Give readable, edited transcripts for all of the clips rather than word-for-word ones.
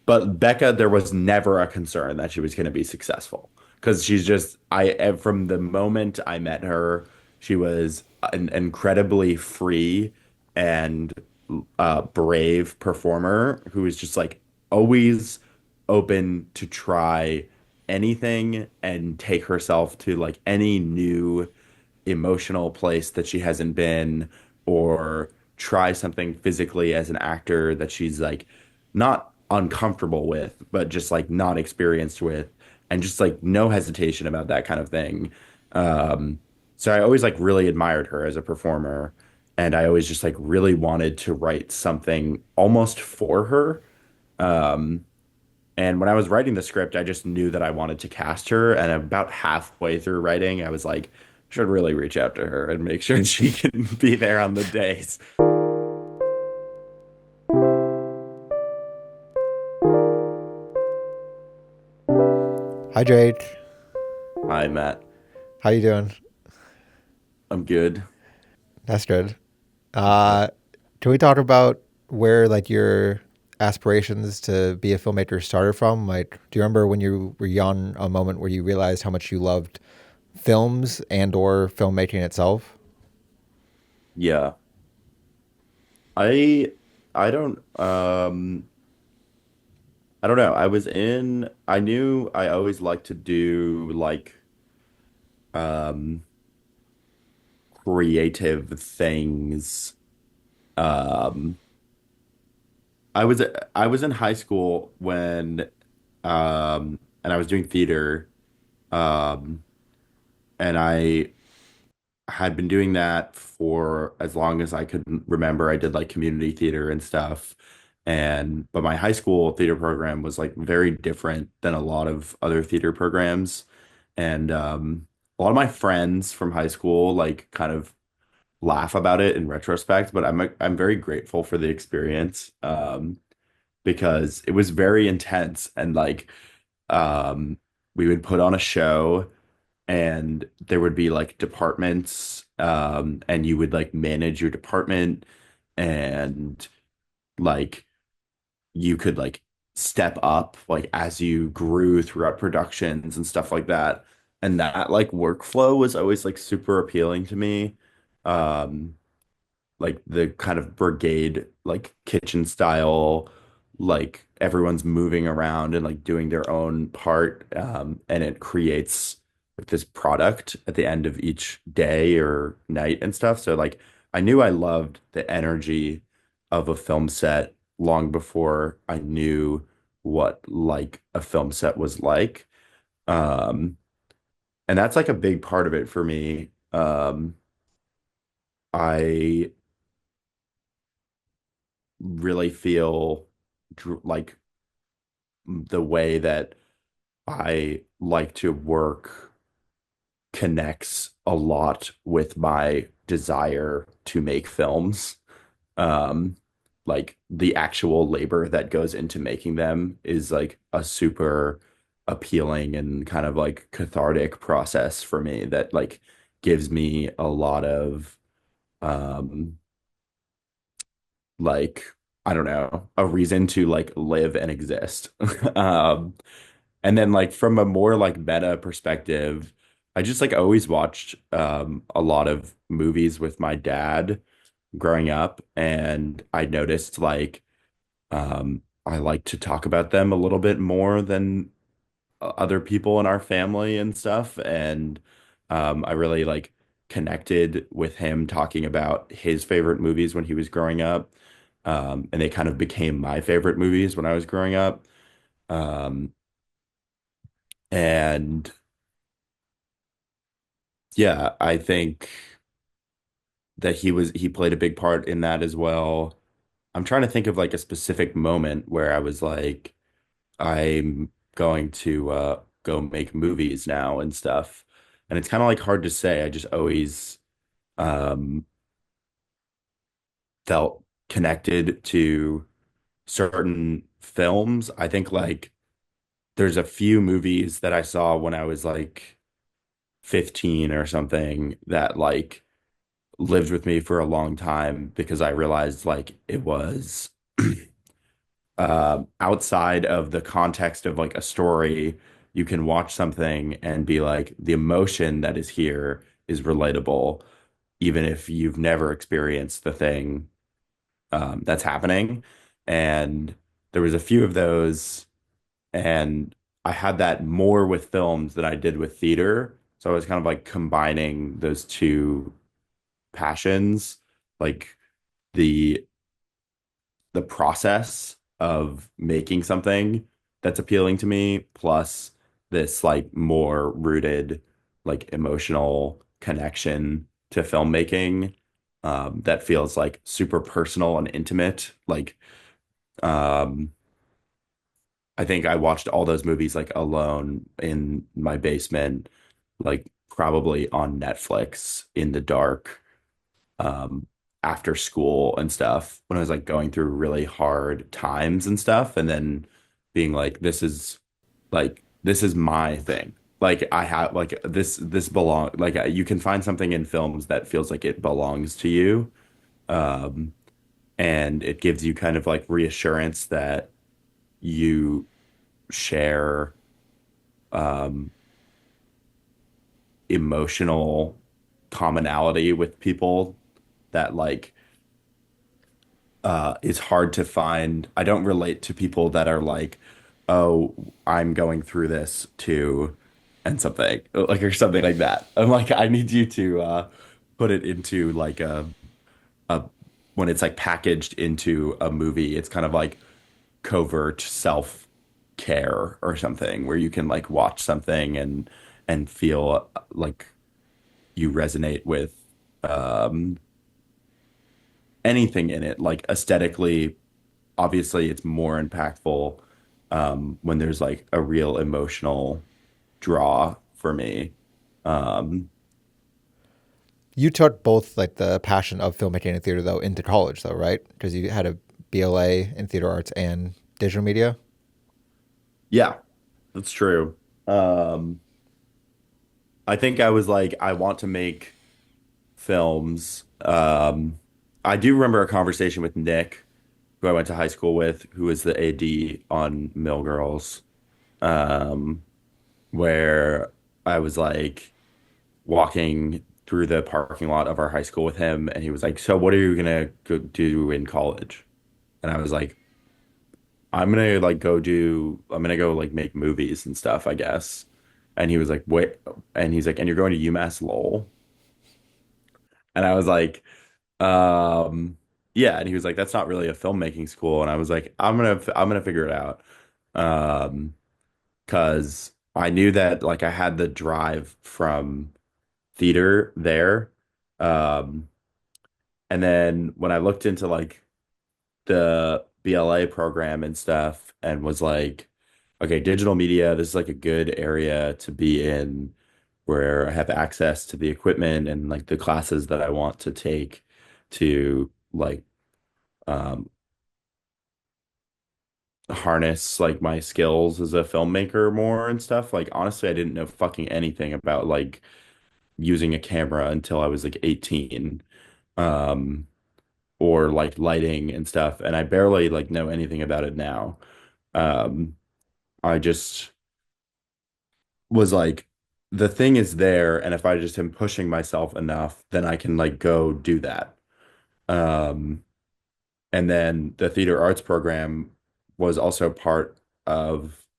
But Becca, there was never a concern that she was going to be successful because she's just, from the moment I met her, she was an incredibly free and brave performer who was just like always open to try anything and take herself to like any new emotional place that she hasn't been, or try something physically as an actor that she's like not uncomfortable with, but just like not experienced with, and just like no hesitation about that kind of thing. Um, so I always like really admired her as a performer, and I always just like really wanted to write something almost for her. Um, and when I was writing the script, I just knew that I wanted to cast her. And about halfway through writing, I was like, I should really reach out to her and make sure she can be there on the days. Hi Jake, Hi, Matt. how you doing? I'm good. That's good. Yep. Uh, can we talk about where like your aspirations to be a filmmaker started from? Like, do you remember when you were young, a moment where you realized how much you loved films and or filmmaking itself? Yeah. I I don't I don't know. I knew I always liked to do like um creative things. Um I was I was in high school when and I was doing theater. Um and I had been doing that for as long as I could remember. I did like community theater and stuff. But my high school theater program was like very different than a lot of other theater programs. And a lot of my friends from high school like kind of laugh about it in retrospect, but I'm very grateful for the experience, because it was very intense, and like um, we would put on a show, and there would be like departments, and you would like manage your department, and like you could like step up like as you grew throughout productions and stuff like that. And that like workflow was always like super appealing to me. Um, like the kind of brigade, like kitchen style, like everyone's moving around and like doing their own part, and it creates like this product at the end of each day or night and stuff. So like I knew I loved the energy of a film set long before I knew what like a film set was like. Um, and that's like a big part of it for me. I really feel like the way that I like to work connects a lot with my desire to make films. Um, like the actual labor that goes into making them is like a super appealing and kind of like cathartic process for me that like gives me a lot of um like I don't know, a reason to like live and exist. Um, and then like from a more like meta perspective, I just like always watched a lot of movies with my dad growing up, and I noticed like I like to talk about them a little bit more than other people in our family and stuff. And I really like connected with him talking about his favorite movies when he was growing up. And they kind of became my favorite movies when I was growing up. Um, and yeah, I think that he played a big part in that as well. I'm trying to think of like a specific moment where I was like, I'm going to go make movies now and stuff. And it's kind of like hard to say. I just always um, felt connected to certain films. I think like there's a few movies that I saw when I was like 15 or something that like lived with me for a long time because I realized like it was outside of the context of like a story, you can watch something and be like, the emotion that is here is relatable, even if you've never experienced the thing that's happening. And there was a few of those, and I had that more with films than I did with theater. So I was kind of like combining those two passions, like the the process of making something that's appealing to me, plus this like more rooted, like emotional connection to filmmaking that feels like super personal and intimate. Like, um, I think I watched all those movies like alone in my basement, like probably on Netflix in the dark um, after school and stuff when I was like going through really hard times and stuff, and then being like this is my thing. Like I have like this belong like you can find something in films that feels like it belongs to you, um, and it gives you kind of like reassurance that you share um, emotional commonality with people that like is hard to find. I don't relate to people that are like, oh, I'm going through this too, and something like or something like that. I'm like, I need you to put it into like a when it's like packaged into a movie, it's kind of like covert self care or something where you can like watch something and feel like you resonate with um anything in it, like aesthetically. Obviously it's more impactful when there's like a real emotional draw for me. Um, You took both like the passion of filmmaking and theater though into college though, right? Because you had a BLA in theater arts and digital media. yeah, that's true. Um, I think I was like, I want to make films. I do remember a conversation with Nick, who I went to high school with, who was the AD on Mill Girls, um, where I was like, walking through the parking lot of our high school with him, and he was like, "So what are you gonna go do in college?" And I was like, I'm gonna go like make movies and stuff, I guess." And he was like, "Wait," and he's like, "And you're going to UMass Lowell?" And I was like, yeah." And he was like, "That's not really a filmmaking school." And I was like, I'm gonna figure it out." Um, because I knew that like I had the drive from theater there. Um, and then when I looked into like the BLA program and stuff and was like, okay, digital media, this is like a good area to be in where I have access to the equipment and like the classes that I want to take to like um harness like my skills as a filmmaker more and stuff. Like honestly, I didn't know fucking anything about like using a camera until I was like 18. Um or like lighting and stuff, and I barely like know anything about it now. Um, I just was like, the thing is there, and if I just am pushing myself enough, then I can like go do that. Um, and then the theater arts program was also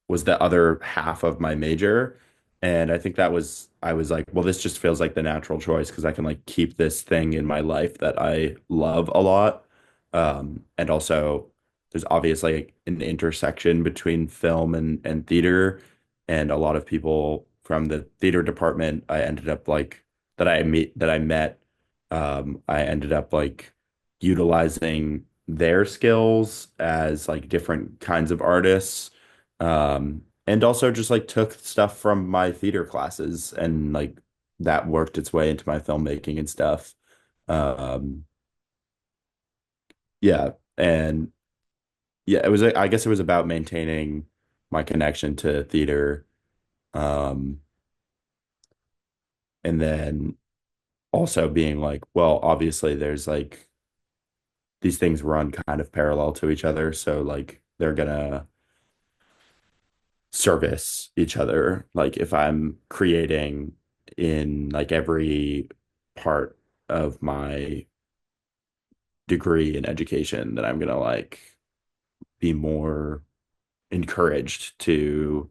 was the other half of my major. And I think I was like, well, this just feels like the natural choice because I can like keep this thing in my life that I love a lot. And also there's obviously an intersection between film and theater. And a lot of people from the theater department I ended up like that I met, I ended up like utilizing their skills as like different kinds of artists. And also just like took stuff from my theater classes and like that worked its way into my filmmaking and stuff. Um, yeah. And yeah, I guess it was about maintaining my connection to theater. Um, and then also being like, well, obviously there's like these things run kind of parallel to each other. So like they're gonna service each other. Like if I'm creating in like every part of my degree in education, then I'm gonna like be more encouraged to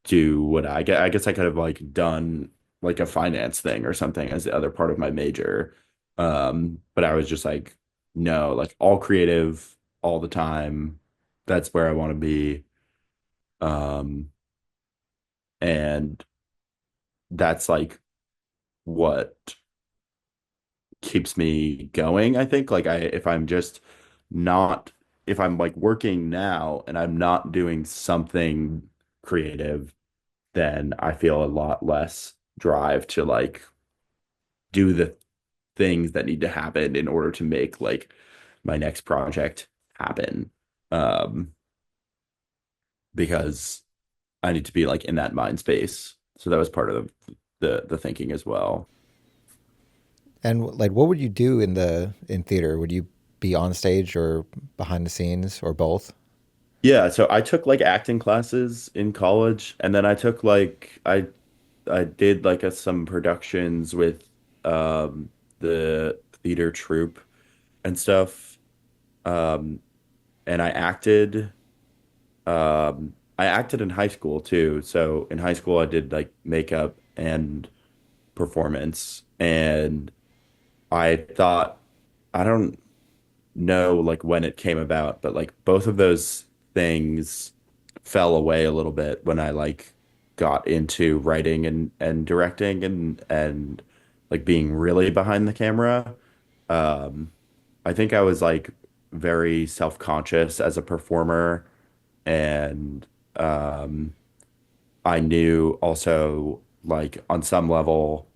do what I guess I could have like done like a finance thing or something as the other part of my major. But I was just like, no, like all creative all the time. That's where I want to be. Um, and that's like what keeps me going, I think. Like if I'm just not if I'm like working now and I'm not doing something creative, then I feel a lot less drive to like do the things that need to happen in order to make like my next project happen. Um, because I need to be like in that mind space. So that was part of the thinking as well. And like, what would you do in theater? Would you be on stage or behind the scenes or both? Yeah, so I took like acting classes in college, and then I took like I did like some productions with the theater troupe and stuff. Um, and I acted in high school too. So in high school I did like makeup and performance, and I thought I don't know like when it came about, but like both of those things fell away a little bit when I like got into writing and directing and like being really behind the camera. Um, I think I was like very self-conscious as a performer, and um, I knew also like on some level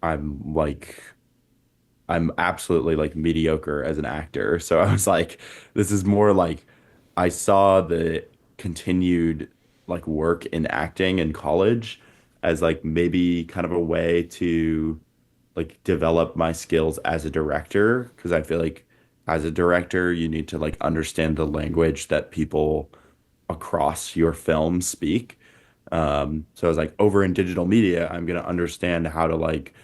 I'm like I'm absolutely like mediocre as an actor. So I was like, this is more like I saw the continued like work in acting in college as like maybe kind of a way to like develop my skills as a director, because I feel like as a director you need to like understand the language that people across your film speak. So I was like, over in digital media, I'm gonna understand how to like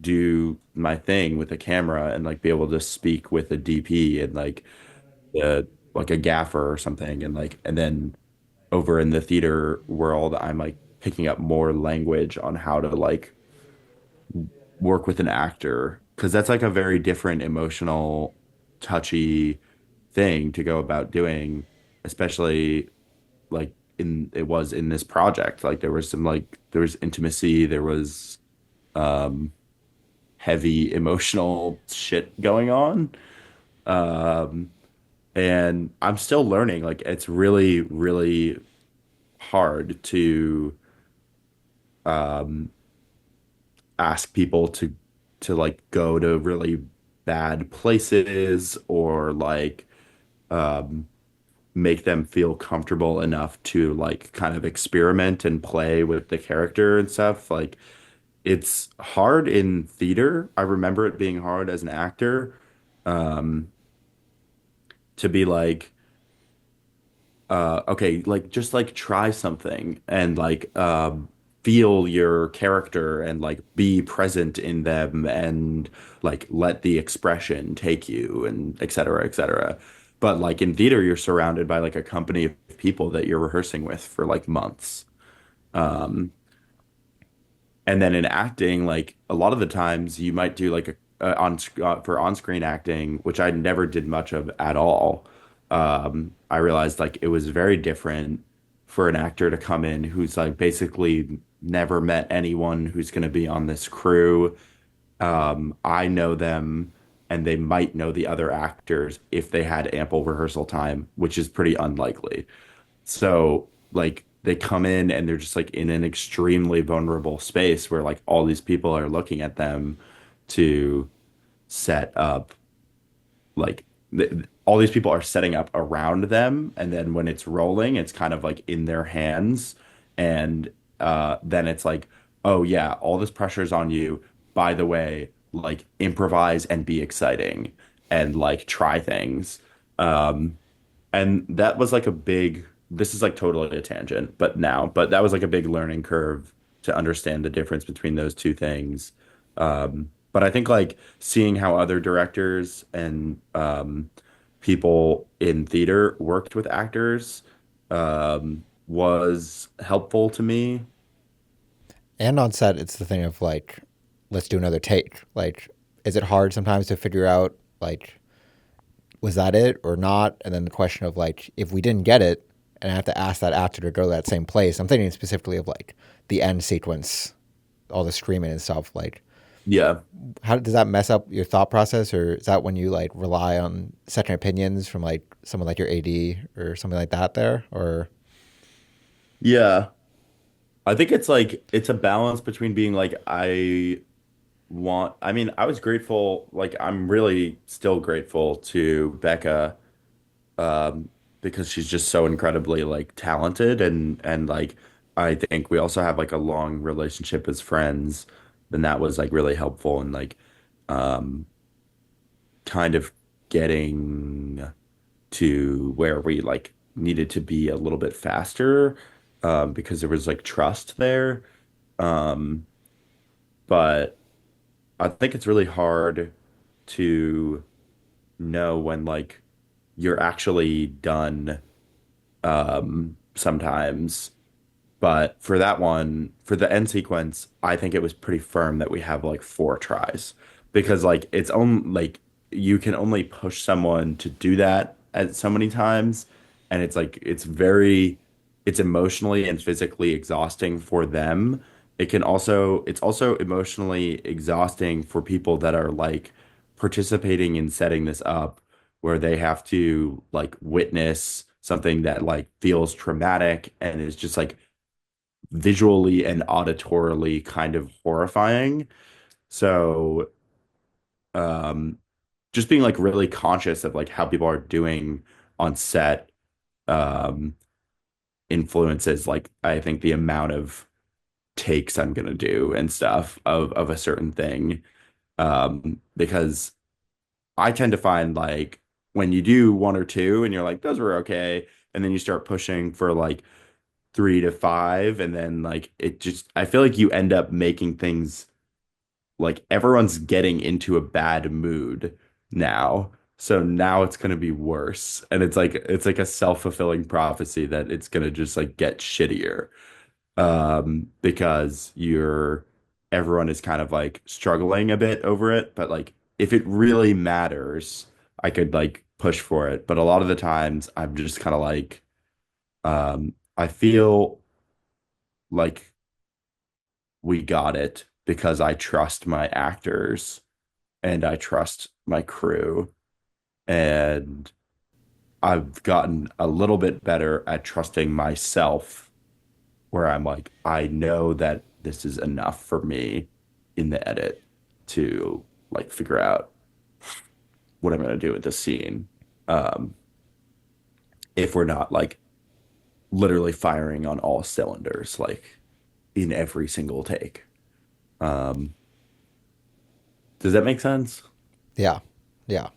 do my thing with a camera and like be able to speak with a DP and like a gaffer or something, and like and then over in the theater world I'm like picking up more language on how to like work with an actor, because that's like a very different emotional touchy thing to go about doing, especially like in it was in this project. Like there was some like there was intimacy, there was um heavy emotional shit going on. Um, and I'm still learning. Like it's really, really hard to um, ask people to like go to really bad places or like um, make them feel comfortable enough to like kind of experiment and play with the character and stuff. Like it's hard in theater. I remember it being hard as an actor. Um, to be like okay, like just like try something and like feel your character and like be present in them and like let the expression take you and et cetera, et cetera. But like in theater you're surrounded by like a company of people that you're rehearsing with for like months. um and then in acting, like a lot of the times you might do like for on-screen acting, which I never did much of at all. I realized like it was very different for an actor to come in who's like basically never met anyone who's going to be on this crew. I know them, and they might know the other actors if they had ample rehearsal time, which is pretty unlikely. So like they come in and they're just like in an extremely vulnerable space where like all these people are looking at them to set up like all these people are setting up around them, and then when it's rolling it's kind of like in their hands, and then it's like, oh yeah, all this pressure is on you, by the way, like improvise and be exciting and like try things. and that was like a big, this is like totally a tangent, but that was like a big learning curve to understand the difference between those two things. But I think like seeing how other directors and people in theater worked with actors was helpful to me. And on set, it's the thing of like, let's do another take. Like, is it hard sometimes to figure out like, was that it or not? And then the question of like, if we didn't get it, and I have to ask that actor to go to that same place. I'm thinking specifically of like the end sequence, all the screaming and stuff. Like, Yeah. how does that mess up your thought process, or is that when you like rely on second opinions from like someone like your AD or something like that there? Or Yeah. I think it's like it's a balance between being like I mean, I was grateful, like I'm really still grateful to Becca because she's just so incredibly like talented and like I think we also have like a long relationship as friends, and that was like really helpful and like um kind of getting to where we like needed to be a little bit faster because there was like trust there. Um, but I think it's really hard to know when like you're actually done sometimes. But for that one, for the end sequence, I think it was pretty firm that we have like four tries because like it's only like you can only push someone to do that at so many times, and it's like it's emotionally and physically exhausting for them. It's also emotionally exhausting for people that are like participating in setting this up where they have to like witness something that like feels traumatic and is just like visually and auditorily kind of horrifying. So, um, just being like really conscious of like how people are doing on set, um, influences like I think the amount of takes I'm gonna do and stuff of a certain thing. Because I tend to find like when you do one or two and you're like, those were okay, and then you start pushing for like three to five, and then like it just I feel like you end up making things like everyone's getting into a bad mood now. So now it's gonna be worse. And it's like a self-fulfilling prophecy that it's gonna just like get shittier. Because you're everyone is kind of like struggling a bit over it. But like if it really matters, I could like push for it. But a lot of the times I'm just kind of like I feel like we got it because I trust my actors and I trust my crew. And I've gotten a little bit better at trusting myself, where I'm like, I know that this is enough for me in the edit to like figure out what I'm going to do with this scene. Um, if we're not like literally firing on all cylinders, like in every single take. Um, does that make sense? yeah, yeah.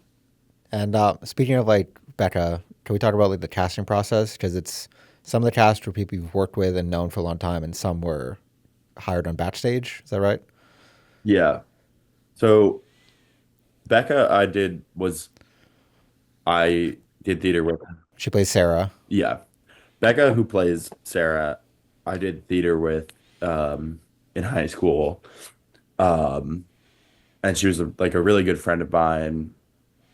And speaking of like Becca, can we talk about like the casting process? Because it's some of the cast were people you've worked with and known for a long time, and some were hired on batch stage. Is that right? Yeah. So Becca, I did theater with. She plays Sarah. Yeah. Becca, who plays Sarah, I did theater with um, in high school. Um, and she was like a really good friend of mine.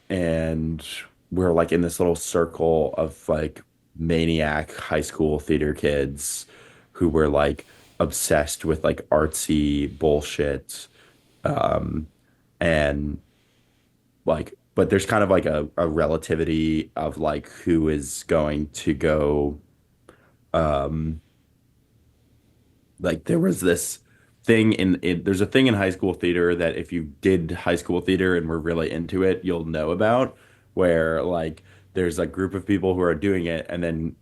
And we are like in this little circle of like maniac high school theater kids who were like obsessed with like artsy bullshit. Um, and like, but there's kind of like a relativity of like who is going to go. Um, like there was this thing there's a thing in high school theater that if you did high school theater and were really into it, you'll know about, where like there's a group of people who are doing it and then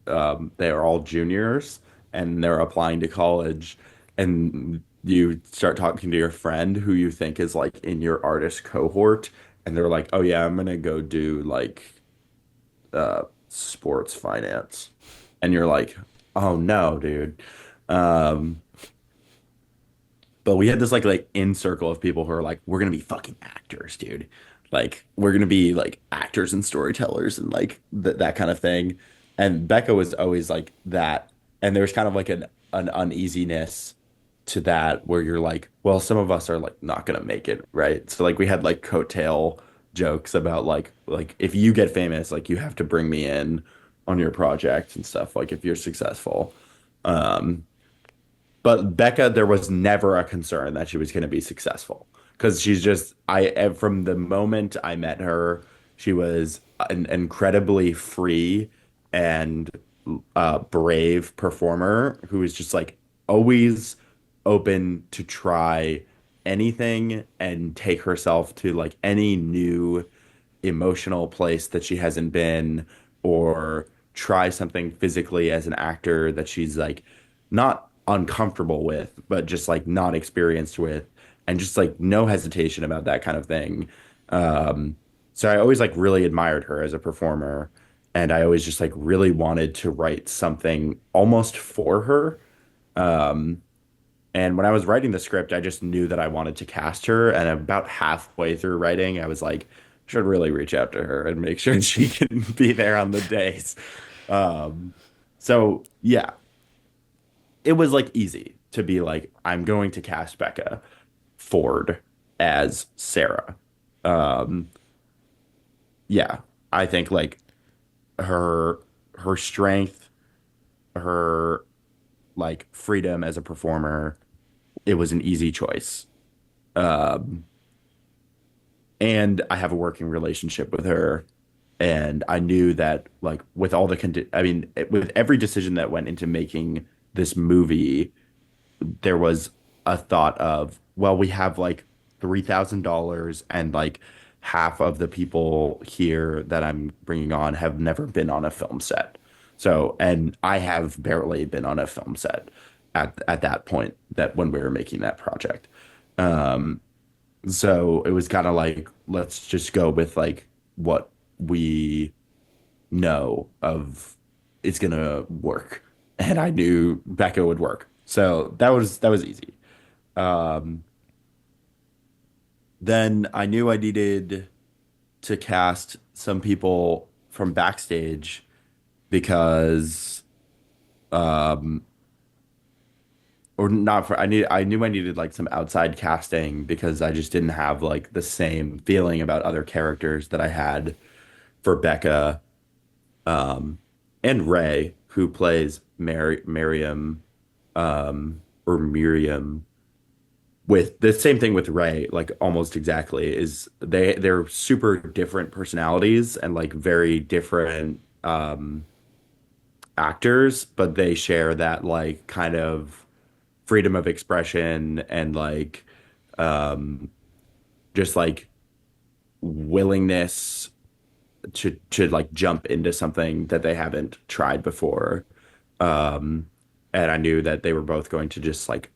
they are all juniors and they're applying to college, and you start talking to your friend who you think is like in your artist cohort, and they're like, oh yeah, I'm gonna go do like sports finance. And you're like, oh no, dude. Um, but we had this like in circle of people who are like, we're gonna be fucking actors, dude. Like we're gonna be like actors and storytellers and like that kind of thing. And Becca was always like that. And there's kind of like an uneasiness to that where you're like, well, some of us are like not gonna make it, right? So like we had like coattail jokes about like if you get famous, like you have to bring me in on your project and stuff, like if you're successful. Um, but Becca, there was never a concern that she was going to be successful because she's just, from the moment I met her, she was an incredibly free and brave performer who was just like always open to try anything and take herself to like any new emotional place that she hasn't been or try something physically as an actor that she's like not uncomfortable with, but just like not experienced with, and just like no hesitation about that kind of thing. Um, so I always like really admired her as a performer, and I always just like really wanted to write something almost for her. Um, and when I was writing the script, I just knew that I wanted to cast her. And about halfway through writing, I was like, should really reach out to her and make sure she can be there on the days. Um, so yeah, it was like easy to be like, I'm going to cast Becca Ford as Sarah. Um, yeah, I think like her her strength, her like freedom as a performer, it was an easy choice. Um, and I have a working relationship with her. And I knew that, like, with all the I mean, with every decision that went into making this movie, there was a thought of, well, we have like $3,000 and like half of the people here that I'm bringing on have never been on a film set. So, and I have barely been on a film set at that point that when we were making that project. Um, so it was kind of like, let's just go with like what we know of it's gonna work. And I knew Becca would work. So that was easy. Um, then I knew I needed to cast some people from backstage because um or not for I knew I needed like some outside casting because I just didn't have like the same feeling about other characters that I had for Becca and Ray, who plays Miriam or Miriam. With the same thing with Ray, like almost exactly, is they're super different personalities and like very different actors, but they share that like kind of freedom of expression and like just like willingness to like jump into something that they haven't tried before. Um, and I knew that they were both going to just like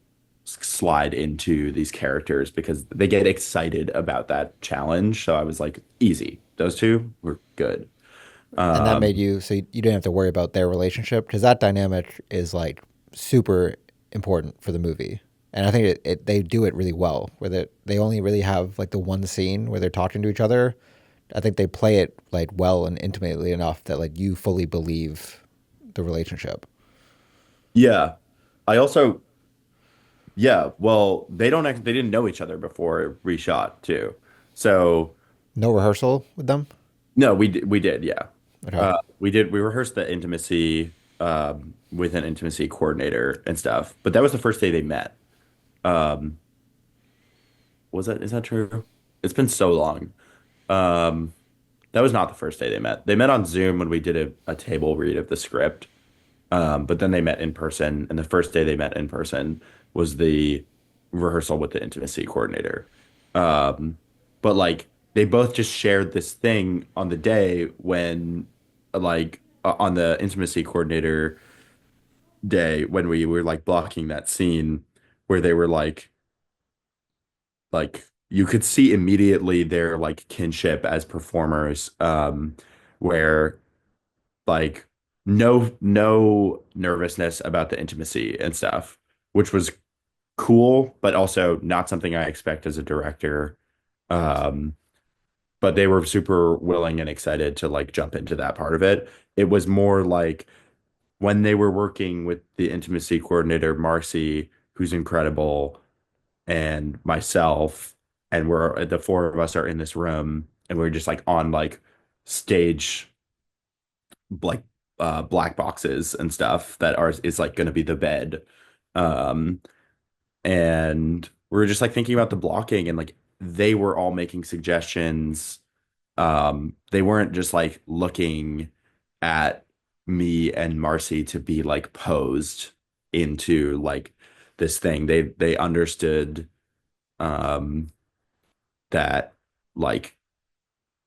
slide into these characters because they get excited about that challenge. So I was like, easy. Those two were good. And that made Um, you so you didn't have to worry about their relationship because that dynamic is like super important for the movie. And I think they do it really well, where they only really have like the one scene where they're talking to each other. I think they play it like well and intimately enough that like you fully believe the relationship. yeah. I also, yeah, well, they didn't know each other before reshot too. So No rehearsal with them. no, we did, yeah. Okay. We rehearsed the intimacy with an intimacy coordinator and stuff. But that was the first day they met. Um, is that true? It's been so long. Um, that was not the first day they met. They met on Zoom when we did a table read of the script. But then they met in person, and the first day they met in person was the rehearsal with the intimacy coordinator. Um, but like they both just shared this thing on the day when on the intimacy coordinator day when we were like blocking that scene where they were like you could see immediately their like kinship as performers where like no nervousness about the intimacy and stuff, which was cool, but also not something I expect as a director. Um, but they were super willing and excited to like jump into that part of it. It was more like when they were working with the intimacy coordinator, Marcy, who's incredible, and myself, and we're the four of us are in this room, and we're just like on like stage, like black boxes and stuff that are is like going to be the bed. Um, and we were just like thinking about the blocking, and like they were all making suggestions. They weren't just like looking at me and Marcy to be like posed into like this thing. They understood um that like,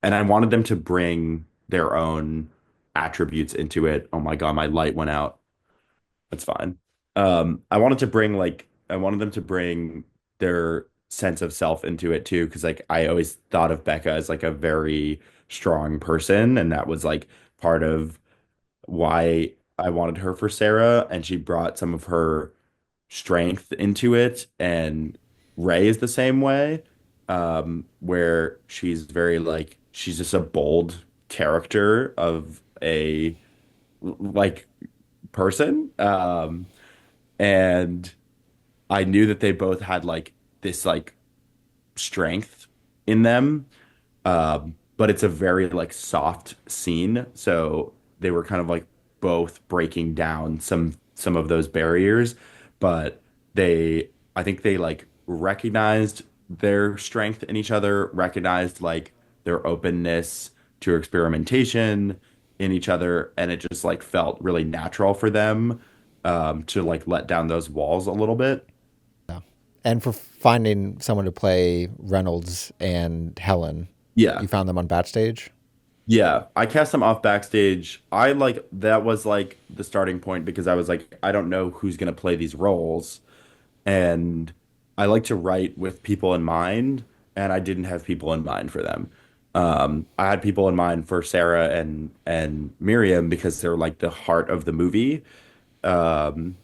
and I wanted them to bring their own attributes into it. Oh my God, my light went out. That's fine. I wanted them to bring their sense of self into it too, because like I always thought of Becca as like a very strong person, and that was like part of why I wanted her for Sarah, and she brought some of her strength into it, and Ray is the same way, where she's very like she's just a bold character of a like person. And I knew that they both had like this like strength in them. But it's a very like soft scene. So they were kind of like both breaking down some of those barriers, but they I think they like recognized their strength in each other, recognized like their openness to experimentation in each other, and it just like felt really natural for them to like let down those walls a little bit. Yeah. And for finding someone to play Reynolds and Helen, Yeah. you found them on Backstage. Yeah, I cast them off backstage. I like that was like the starting point because I was like, I don't know who's gonna play these roles. And I like to write with people in mind, and I didn't have people in mind for them. I had people in mind for Sarah and Miriam because they're like the heart of the movie. And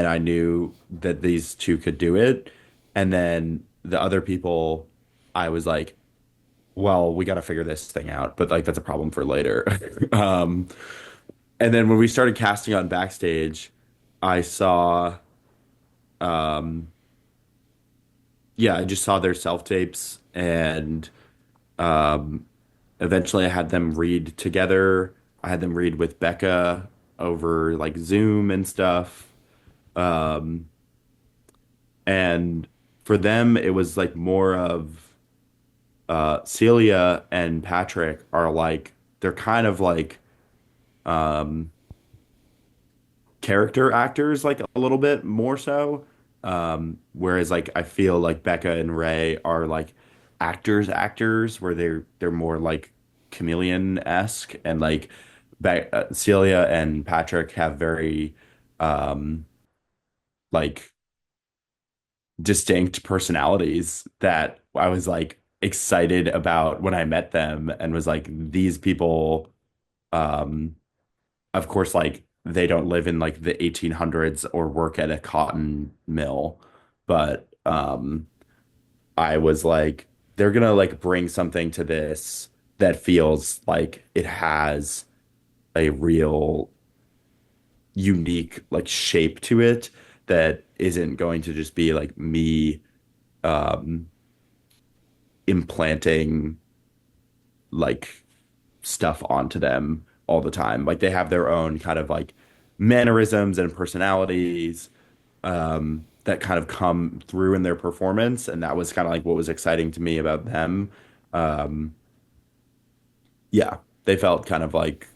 I knew that these two could do it. And then the other people, I was like, well, we got to figure this thing out, but like that's a problem for later. Um, and then when we started casting on Backstage, I saw, um, yeah, I just saw their self tapes, and um, eventually I had them read together. I had them read with Becca over like Zoom and stuff. Um, and for them, it was like more of Celia and Patrick are like, they're kind of like, um, character actors like a little bit more so. Whereas like I feel like Becca and Ray are like actors where they're more like chameleon-esque, and like Celia and Patrick have very um like distinct personalities that I was like excited about when I met them, and was like these people um of course, like they don't live in like the 1800s or work at a cotton mill, but I was like, they're gonna like bring something to this that feels like it has a real unique like shape to it that isn't going to just be like me um implanting like stuff onto them all the time. Like they have their own kind of like mannerisms and personalities that kind of come through in their performance, and that was kind of like what was exciting to me about them. Um, yeah, they felt kind of like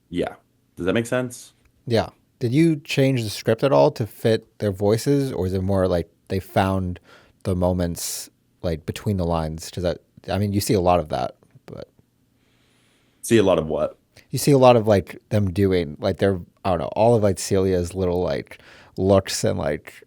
yeah. Does that make sense? Yeah. Did you change the script at all to fit their voices, or is it more like they found the moments like between the lines? Does that? I mean, you see a lot of that, but See a lot of what? you see a lot of like them doing like their I don't know all of like Celia's little like looks and like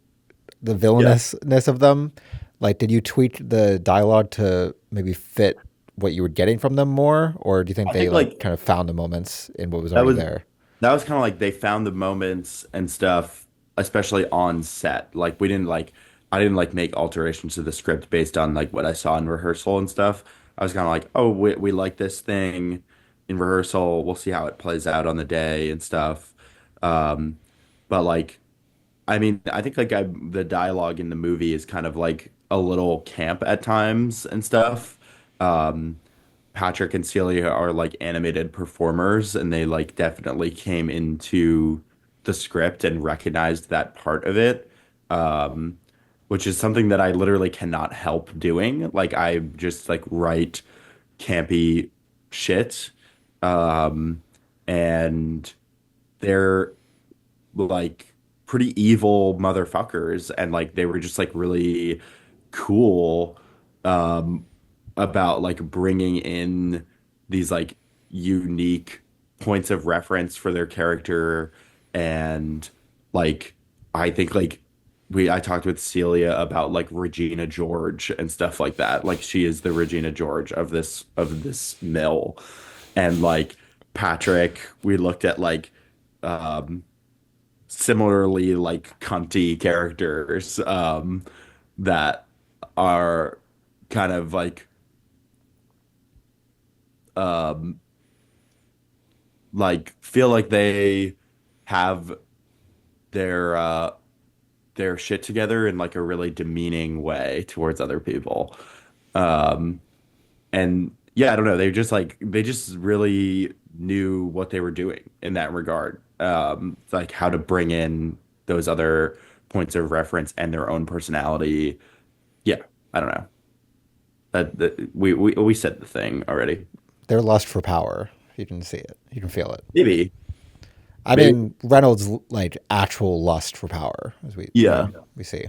the Yeah. villainousness of them. Like, did you tweak the dialogue to maybe fit what you were getting from them more, or do you think I they think like like kind of found the moments in what was that already was there? that was kind of like they found the moments and stuff, especially on set. Like we didn't like I didn't like make alterations to the script based on like what I saw in rehearsal and stuff. I was kind of like, oh, we like this thing in rehearsal. We'll see how it plays out on the day and stuff. Um, but like I mean, I think like the dialogue in the movie is kind of like a little camp at times and stuff. Um, Patrick and Celia are like animated performers, and they like definitely came into the script and recognized that part of it, um, which is something that I literally cannot help doing. Like I just like write campy shit, um, and they're like pretty evil motherfuckers, and like they were just like really cool um about like bringing in these like unique points of reference for their character. And like I think like I talked with Celia about like Regina George and stuff like that. Like she is the Regina George of this mill. And like Patrick, we looked at like um similarly like cunty characters that are kind of um like feel like they have their their shit together in like a really demeaning way towards other people. Um and yeah, I don't know, they just really knew what they were doing in that regard. Like how to bring in those other points of reference and their own personality. Yeah, I don't know. We said the thing already. Their lust for power. You can see it. You can feel it. Maybe, I maybe. mean, Reynolds like actual lust for power, as Yeah, we see.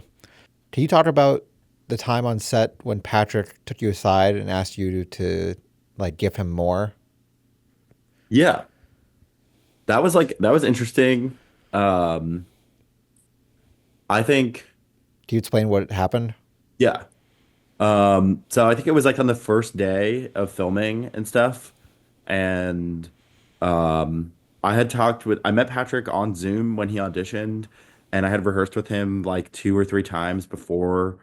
Can you talk about the time on set when Patrick took you aside and asked you to like give him more? yeah. That was interesting. Um, I think Can you explain what happened? yeah. So I think it was like on the first day of filming and stuff, and um, I met Patrick on Zoom when he auditioned, and I had rehearsed with him like two or three times before.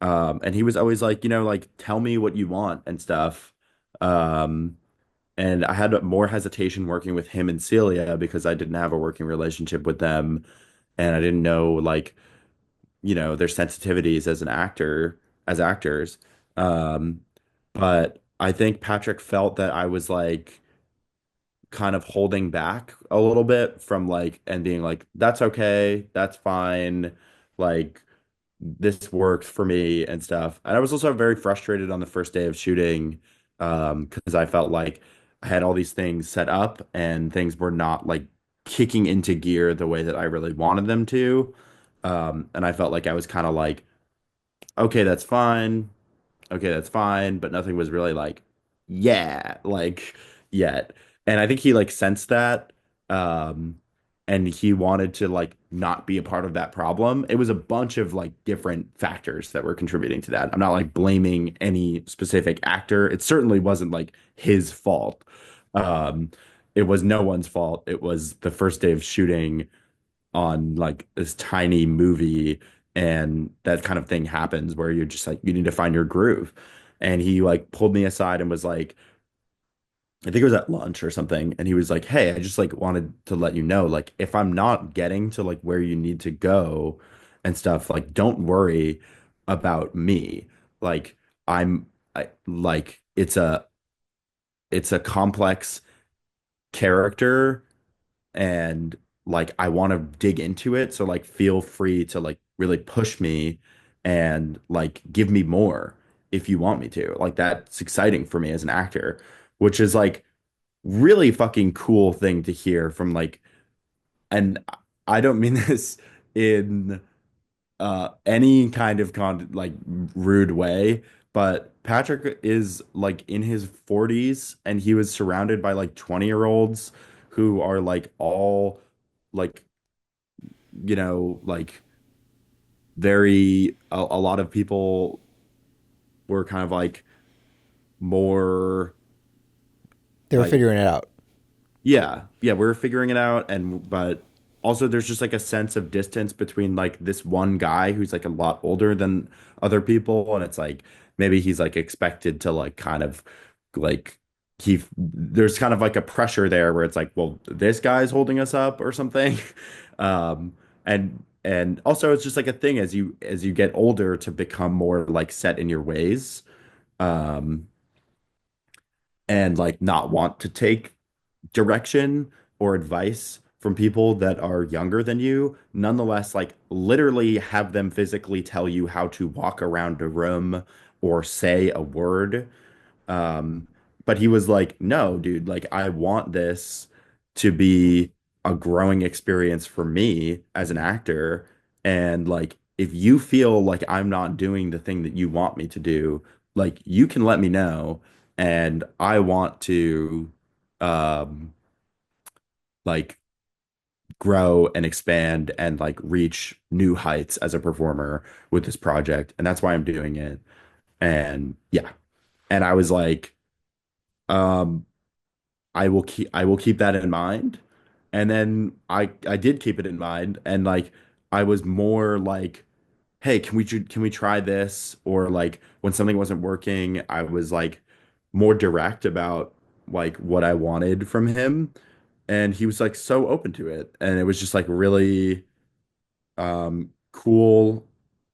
And he was always like, like tell me what you want and stuff. Um, and I had more hesitation working with him and Celia because I didn't have a working relationship with them, and I didn't know like, their sensitivities as an actor, as actors. Um, but I think Patrick felt that I was like kind of holding back a little bit from like and being like, that's okay, that's fine. Like this works for me and stuff. And I was also very frustrated on the first day of shooting because I felt like I had all these things set up and things were not like kicking into gear the way that I really wanted them to. And I felt like I was kind of like, okay, that's fine. Okay, that's fine. But nothing was really like, yeah, like yet. And I think he like sensed that. Um, and he wanted to like not be a part of that problem. It was a bunch of like different factors that were contributing to that. I'm not like blaming any specific actor. It certainly wasn't like his fault. Um, it was no one's fault. It was the first day of shooting on like this tiny movie, and that kind of thing happens where you're just like you need to find your groove. And he like pulled me aside and was like, I think it was at lunch or something, and he was like, hey, I just like wanted to let you know, like if I'm not getting to like where you need to go and stuff, like don't worry about me. Like like it's a complex character, and like I want to dig into it, so like feel free to like really push me and like give me more if you want me to. Like that's exciting for me as an actor, which is like really fucking cool thing to hear from like, and I don't mean this in any kind of like rude way, but Patrick is like in his 40s, and he was surrounded by like 20-year-olds who are like all like, like a lot of people were kind of like more They were like, figuring it out. yeah, yeah, we're figuring it out, and but also there's just like a sense of distance between like this one guy who's like a lot older than other people, and it's like maybe he's like expected to like kind of like there's kind of like a pressure there where it's like, well, this guy's holding us up or something. Um, and also it's just like a thing as you get older to become more like set in your ways. Um, and like not want to take direction or advice from people that are younger than you, nonetheless, like literally have them physically tell you how to walk around a room or say a word. Um, but he was like, no, dude, like I want this to be a growing experience for me as an actor. And like, if you feel like I'm not doing the thing that you want me to do, like you can let me know. And I want to, um, like grow and expand and like reach new heights as a performer with this project. And that's why I'm doing it. And yeah. And I was like, um, I will keep that in mind. And then I did keep it in mind, and like I was more like, hey, can we try this? Or like when something wasn't working, I was like more direct about like what I wanted from him, and he was like so open to it, and it was just like really cool,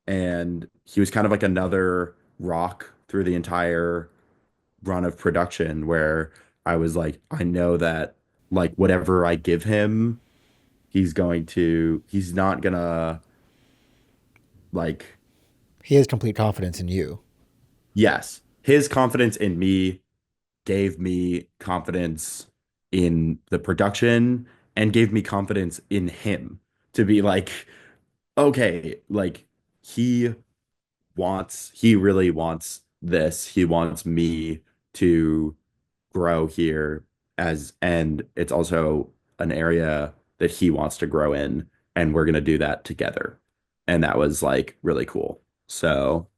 and he was kind of like another rock through the entire run of production where I was like, I know that like whatever I give him, he's not gonna like, He has complete confidence in you. yes, his confidence in me gave me confidence in the production and gave me confidence in him to be like, okay, like he he really wants this. He wants me to grow here and it's also an area that he wants to grow in and we're going to do that together. And that was like really cool. So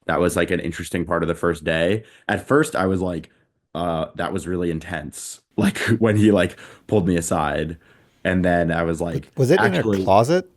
that was like an interesting part of the first day. At first I was like that was really intense. Like when he like pulled me aside and then I was like Was it in a actually closet?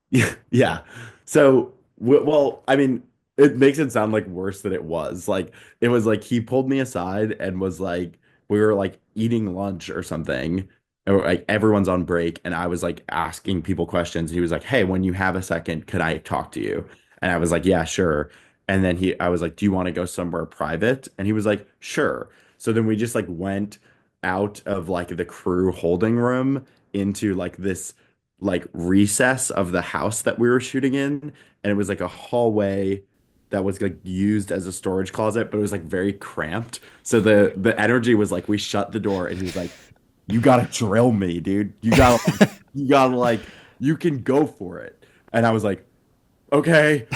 yeah. Yeah. So, well, I mean, it makes it sound like worse than it was. Like, it was like he pulled me aside and was like, we were like eating lunch or something, or like everyone's on break, and I was like asking people questions. He was like, hey, when you have a second, could I talk to you? And I was like, yeah, sure. And then I was like, do you want to go somewhere private? And he was like, sure. So then we just like went out of like the crew holding room into like this like recess of the house that we were shooting in, and it was like a hallway that was like used as a storage closet, but it was like very cramped. So the energy was like we shut the door and he was like, you gotta drill me, dude. You gotta like you can go for it. And I was like, okay.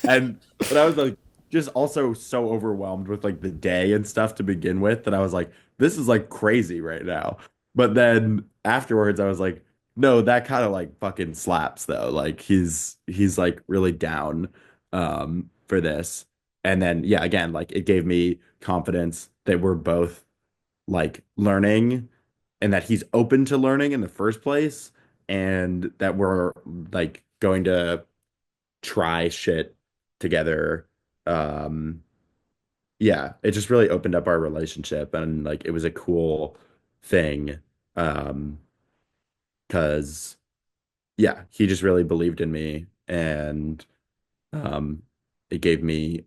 And but I was like just also so overwhelmed with like the day and stuff to begin with that I was like, this is like crazy right now. But then afterwards I was like, no, that kind of like fucking slaps though. Like he's like really down for this. And then yeah, again, like it gave me confidence that we're both like learning and that he's open to learning in the first place and that we're like going to try shit together. Um, yeah, it just really opened up our relationship and like it was a cool thing. Um, because yeah, he just really believed in me and um it gave me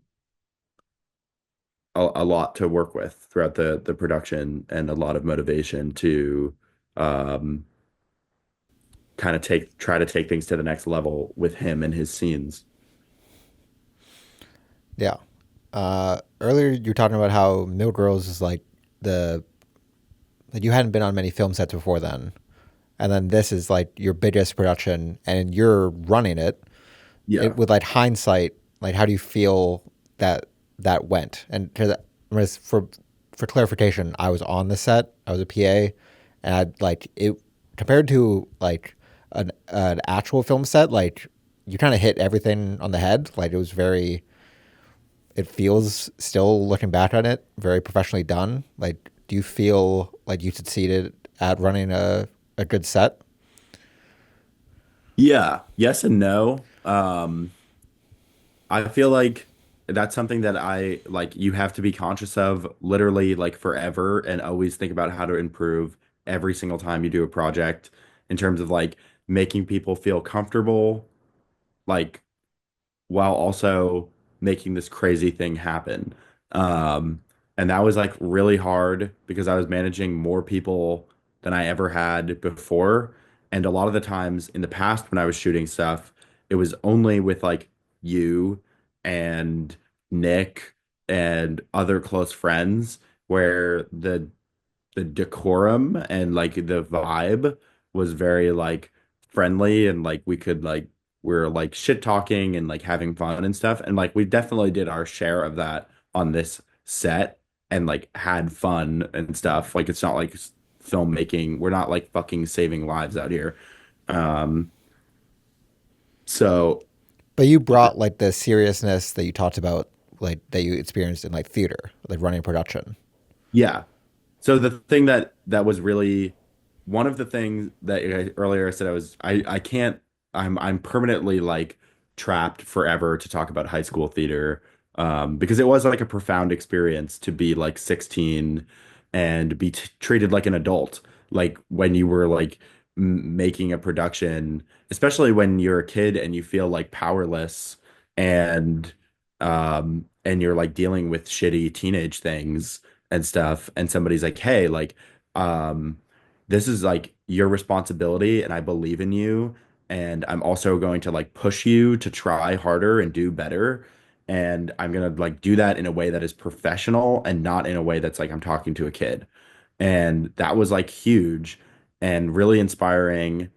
a lot to work with throughout the production and a lot of motivation to um kind of try to take things to the next level with him and his scenes. Yeah. Earlier you were talking about how Mill Girls is like the like you hadn't been on many film sets before then, and then this is like your biggest production, and you're running it. Yeah. It with like hindsight, like how do you feel that that went? And to that, for clarification, I was on the set. I was a PA, and I like it compared to like an actual film set. Like you kind of hit everything on the head. Like it was very it feels still looking back on it very professionally done. Like, do you feel like you succeeded at running a good set? Yeah, yes and no. I feel like that's something that I like you have to be conscious of literally like forever and always think about how to improve every single time you do a project in terms of like making people feel comfortable, like while also making this crazy thing happen. Um, and that was like really hard because I was managing more people than I ever had before. And a lot of the times in the past when I was shooting stuff, it was only with like you and Nick and other close friends where the decorum and like the vibe was very like friendly and like we could like we're like shit talking and like having fun and stuff and like we definitely did our share of that on this set and like had fun and stuff like it's not like filmmaking, we're not like fucking saving lives out here. um so But you brought like the seriousness that you talked about, like that you experienced in like theater, like running production. yeah. So the thing that was really one of the things that earlier I said I can't I'm permanently like trapped forever to talk about high school theater because it was like a profound experience to be like 16 and be t treated like an adult like when you were like making a production, especially when you're a kid and you feel like powerless and you're like dealing with shitty teenage things and stuff and somebody's like hey like um this is like your responsibility and I believe in you and I'm also going to like push you to try harder and do better and I'm gonna like do that in a way that is professional and not in a way that's like I'm talking to a kid. And that was like huge and really inspiring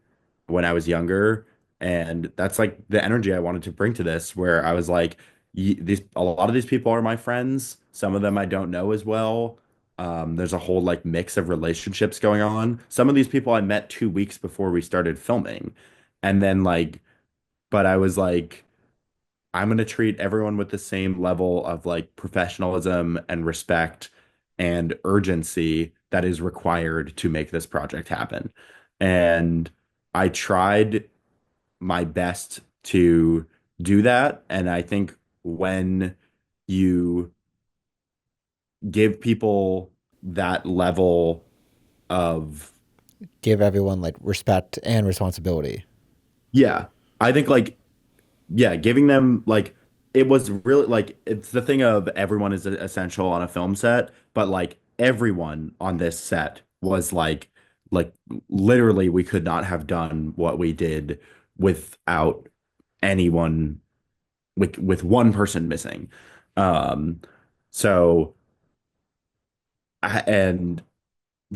when I was younger. And that's like the energy I wanted to bring to this, where I was like, these a lot of these people are my friends. Some of them I don't know as well. There's a whole like mix of relationships going on. Some of these people I met 2 weeks before we started filming. And then like, but I was like, I'm going to treat everyone with the same level of like professionalism and respect and urgency that is required to make this project happen. And I tried my best to do that. And I think when you give people that level of, Give everyone like respect and responsibility. yeah, I think like yeah, giving them like it was really like it's the thing of everyone is essential on a film set, but like everyone on this set was like literally we could not have done what we did without anyone with one person missing. Um so and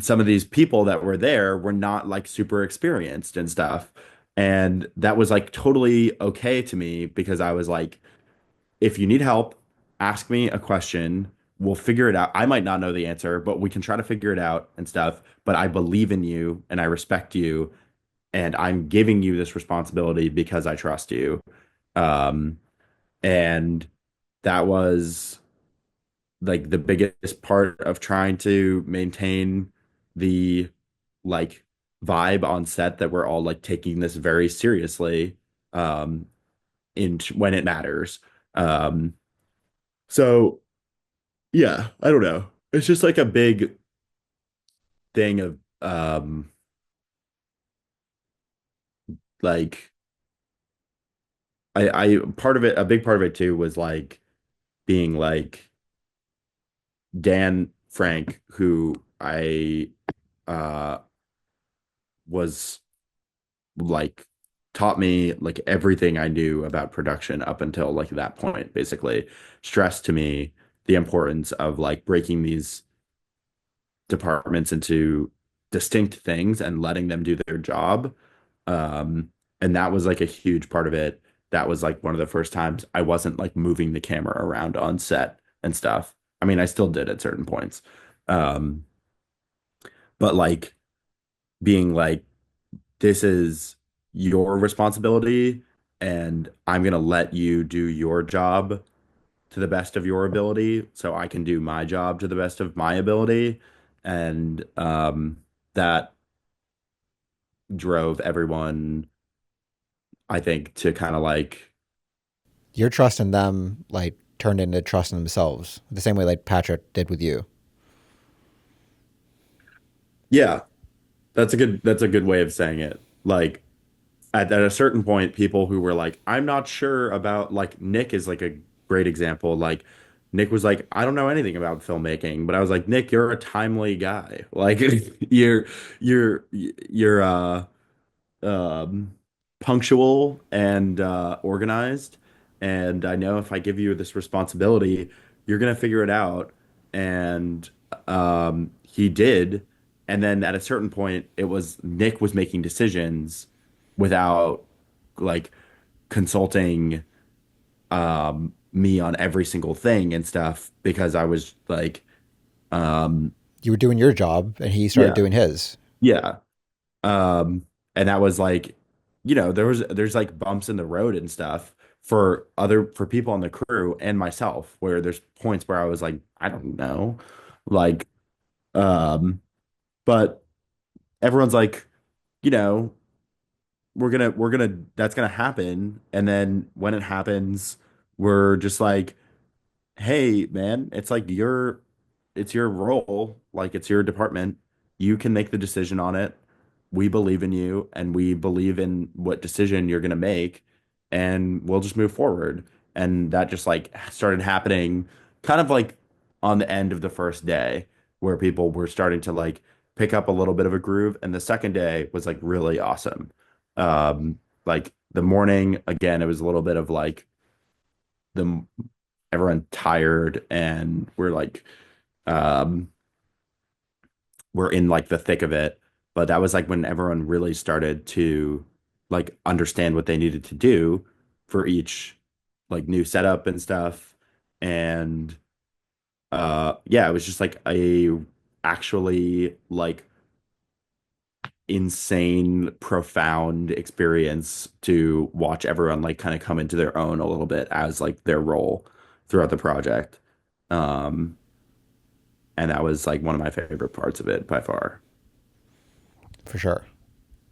some of these people that were there were not like super experienced and stuff. And that was like totally okay to me because I was like if you need help, ask me a question. We'll figure it out. I might not know the answer, but we can try to figure it out and stuff. But I believe in you and I respect you, and I'm giving you this responsibility because I trust you. Um, and that was like the biggest part of trying to maintain the like vibe on set that we're all like taking this very seriously um in when it matters. Um so yeah, I don't know. It's just like a big thing of like I part of it a big part of it too was like being like Dan Frank who I uh was like taught me like everything I knew about production up until like that point basically stressed to me the importance of like breaking these departments into distinct things and letting them do their job. Um, and that was like a huge part of it. That was like one of the first times I wasn't like moving the camera around on set and stuff. I mean, I still did at certain points. Um, but like being like, this is your responsibility and I'm gonna let you do your job to the best of your ability so I can do my job to the best of my ability. And that drove everyone, I think, to kind of like, Your trust in them like turned into trust in themselves, the same way like Patrick did with you. yeah, that's a good way of saying it. Like at a certain point, people who were like, I'm not sure about, like Nick is like a great example. Like Nick was like, I don't know anything about filmmaking, but I was like, Nick, you're a timely guy. Like you're um, punctual and organized. And I know if I give you this responsibility, you're gonna figure it out. And he did. And then at a certain point, it was Nick was making decisions without like consulting me on every single thing and stuff because I was like, um, You were doing your job, and he started yeah, doing his. yeah. And that was like, there's like bumps in the road and stuff for people on the crew and myself where there's points where I was like, I don't know. Like, um, but everyone's like, you know, we're gonna that's gonna happen. And then when it happens, we're just like, hey man, it's your role, like it's your department. You can make the decision on it. We believe in you and we believe in what decision you're gonna make, and we'll just move forward. And that just like started happening kind of like on the end of the first day where people were starting to like pick up a little bit of a groove. And the second day was like really awesome. Like the morning, again, it was a little bit of like the everyone tired and um we're in like the thick of it. But that was like when everyone really started to like understand what they needed to do for each like new setup and stuff. And yeah, it was just like a actually like insane, profound experience to watch everyone like kind of come into their own a little bit as like their role throughout the project. Um, and that was like one of my favorite parts of it by far. For sure.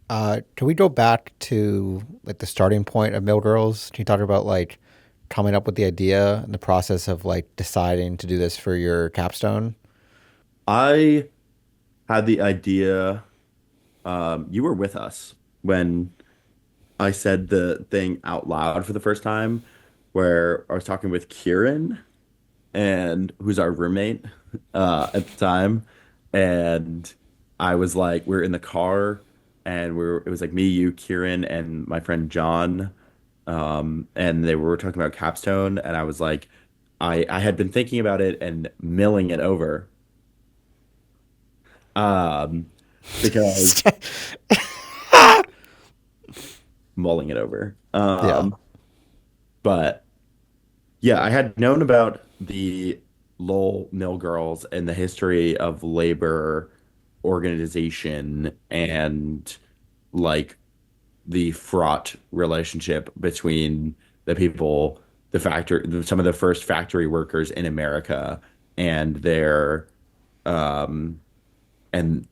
Can we go back to like the starting point of Mill Girls? Can you talk about like coming up with the idea and the process of like deciding to do this for your capstone? I had the idea, you were with us when I said the thing out loud for the first time, where I was talking with Kieran and who's our roommate at the time. And I was like, we're in the car and it was like me, you, Kieran, and my friend John. And they were talking about Capstone. And I was like, I had been thinking about it and milling it over. Um, because mulling it over. Yeah, But yeah, I had known about the Lowell Mill Girls and the history of labor organization and like the fraught relationship between the people, some of the first factory workers in America and their um and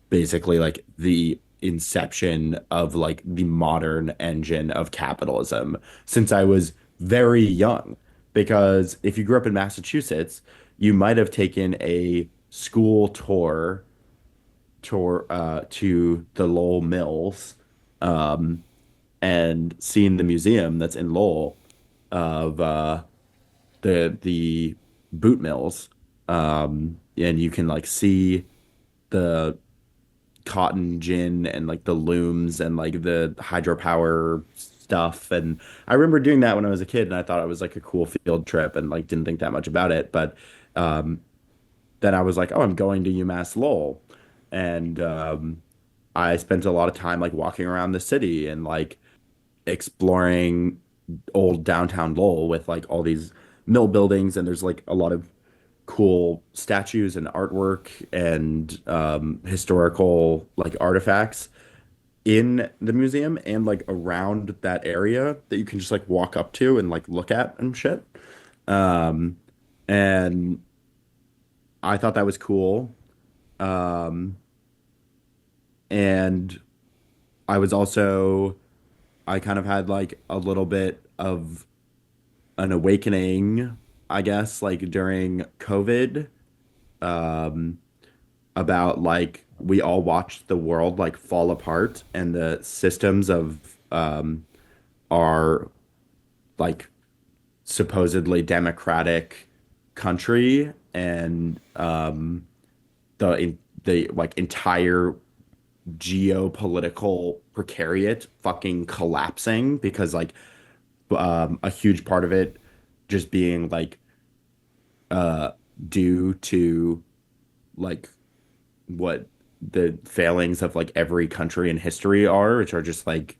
basically like the inception of like the modern engine of capitalism since I was very young. Because if you grew up in Massachusetts, you might have taken a school tour to the Lowell Mills um, and seen the museum that's in Lowell of the boot mills. And you can like see the cotton gin and like the looms and like the hydropower stuff. And I remember doing that when I was a kid and I thought it was like a cool field trip and like didn't think that much about it. But um, then I was like, oh, I'm going to UMass Lowell. And I spent a lot of time like walking around the city and like exploring old downtown Lowell with like all these mill buildings. And there's like a lot of cool statues and artwork and historical like artifacts. in the museum and like around that area that you can just like walk up to and like look at and shit. Um, and I thought that was cool. Um, and I was also, I kind of had like a little bit of an awakening, I guess, like during COVID, um, about like we all watched the world like fall apart and the systems of our like supposedly democratic country and the like entire geopolitical precariat fucking collapsing because like a huge part of it just being like uh due to like what the failings of like every country in history are, which are just like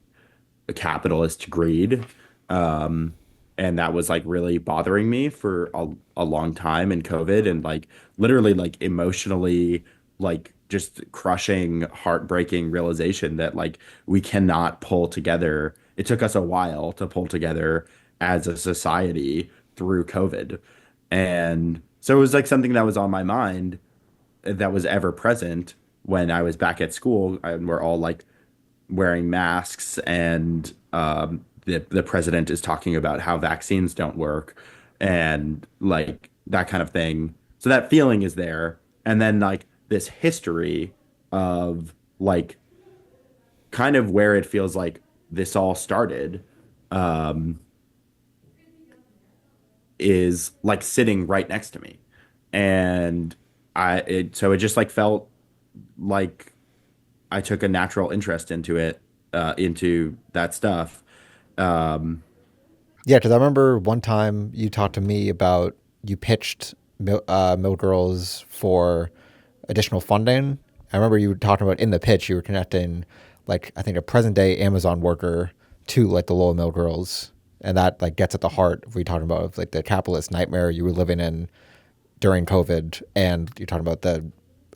a capitalist greed. Um, and that was like really bothering me for a long time in COVID and like literally like emotionally like just crushing, heartbreaking realization that like we cannot pull together. It took us a while to pull together as a society through COVID. And so it was like something that was on my mind that was ever present when I was back at school and we're all like wearing masks and the president is talking about how vaccines don't work and like that kind of thing. So that feeling is there. And then like this history of like kind of where it feels like this all started um, is like sitting right next to me. And so it just like felt like I took a natural interest into it, into that stuff. Um, Yeah, because I remember one time you talked to me about you pitched Mill Girls for additional funding. I remember you talking about in the pitch you were connecting, like I think a present day Amazon worker to like the Lowell Mill Girls, and that like gets at the heart of what you're talking about of like the capitalist nightmare you were living in during COVID, and you're talking about the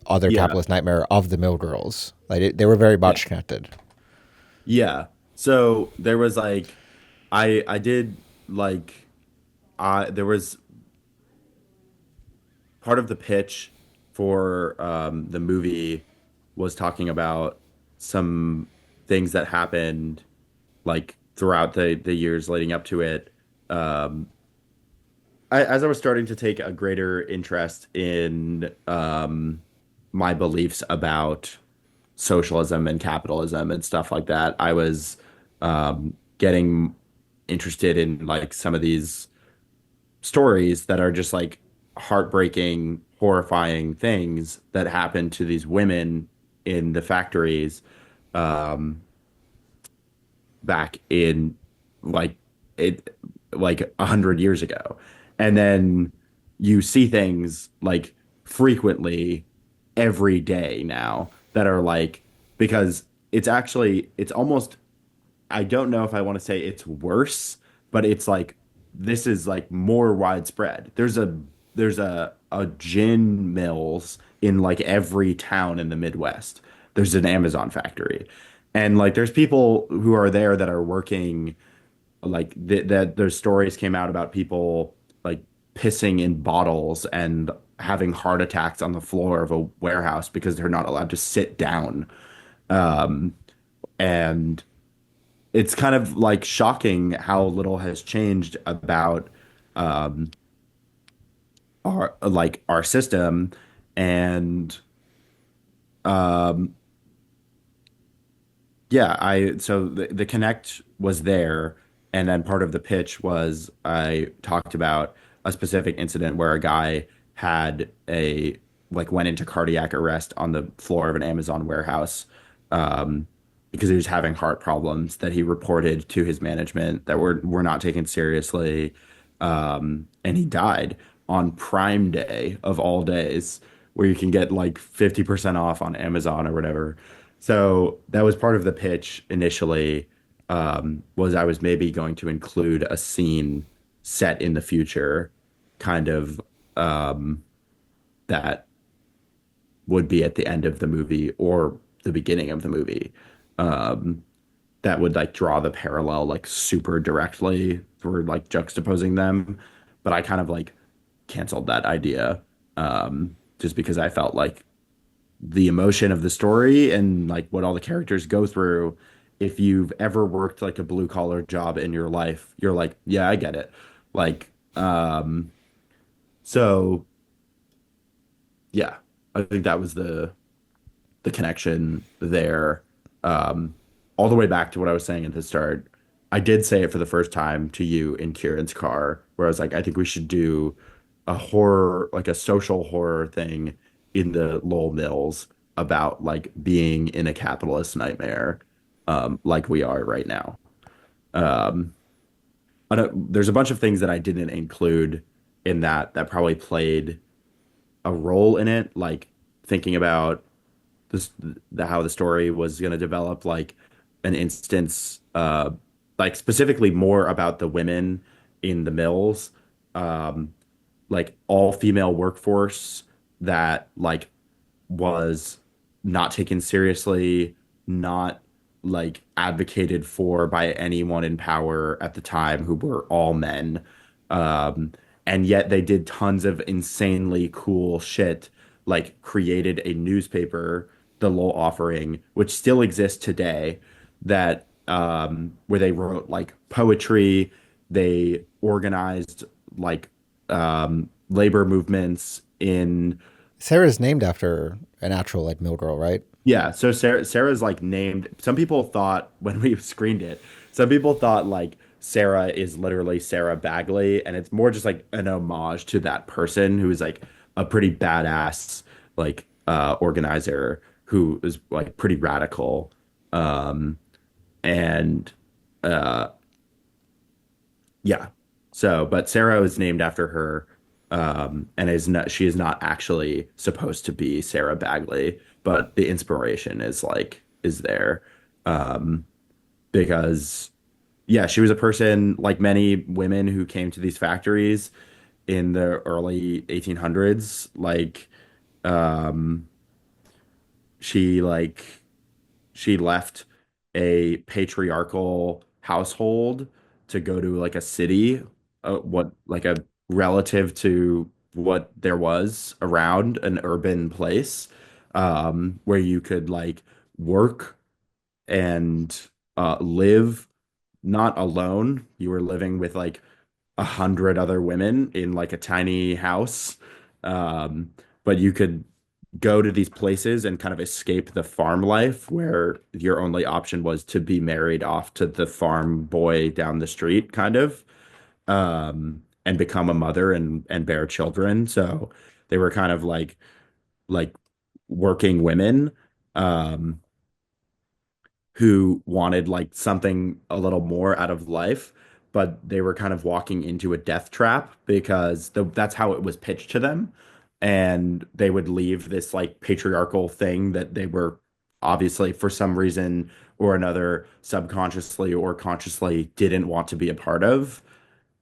other yeah, capitalist nightmare of the Mill Girls. Like they were very yeah, much connected. yeah. So there was like, I did like, there was part of the pitch for the movie was talking about some things that happened like throughout the years leading up to it. Um, as I was starting to take a greater interest in my beliefs about socialism and capitalism and stuff like that, I was getting interested in like some of these stories that are just like heartbreaking, horrifying things that happen to these women in the factories um, back in like it like 100 years ago. And then you see things like frequently every day now that are like because it's almost I don't know if I want to say it's worse, but it's like this is like more widespread. There's a gin mills in like every town in the Midwest. There's an Amazon factory. And like there's people who are there that are working like that their stories came out about people like pissing in bottles and having heart attacks on the floor of a warehouse because they're not allowed to sit down. And it's kind of like shocking how little has changed about our system and um yeah, I so the connect was there, and then part of the pitch was I talked about a specific incident where a guy had a like went into cardiac arrest on the floor of an Amazon warehouse um, because he was having heart problems that he reported to his management that were not taken seriously, and he died on Prime Day of all days, where you can get like 50% off on Amazon or whatever. So that was part of the pitch initially, was I was maybe going to include a scene set in the future, kind of um, that would be at the end of the movie or the beginning of the movie. um, that would like draw the parallel like super directly for like juxtaposing them. But I kind of like canceled that idea just because I felt like the emotion of the story and like what all the characters go through. If you've ever worked like a blue collar job in your life, you're like, yeah, I get it. Like, so yeah, I think that was the connection there. Um, all the way back to what I was saying at the start. I did say it for the first time to you in Kieran's car, where I was like, I think we should do a horror, like a social horror thing in the Lowell Mills about like being in a capitalist nightmare, like we are right now. Um, there's a bunch of things that I didn't include in that probably played a role in it, like thinking about this how the story was going to develop like an instance like specifically more about the women in the mills, um like all female workforce that like was not taken seriously, not like advocated for by anyone in power at the time who were all men. Um, and yet they did tons of insanely cool shit, like created a newspaper, the Lowell Offering, which still exists today, that where they wrote like poetry, they organized like labor movements in. Sarah's named after an actual like mill girl, right? Yeah, so Sarah's like named. Some people thought when we screened it, some people thought like Sarah is literally Sarah Bagley, and it's more just like an homage to that person who is like a pretty badass like organizer who is like pretty radical. Um and uh yeah. So, but Sarah is named after her, and is not she is not actually supposed to be Sarah Bagley, but the inspiration is like is there. Um, because yeah, she was a person like many women who came to these factories in the early 1800s. Like, um, she like she left a patriarchal household to go to like a city, what like a relative to what there was around an urban place, where you could like work and live not alone. You were living with like 100 other women in like a tiny house. Um, but you could go to these places and kind of escape the farm life where your only option was to be married off to the farm boy down the street, kind of, and become a mother and bear children. So they were kind of like working women. Um, who wanted like something a little more out of life, but they were kind of walking into a death trap because that's how it was pitched to them. And they would leave this like patriarchal thing that they were obviously for some reason or another subconsciously or consciously didn't want to be a part of,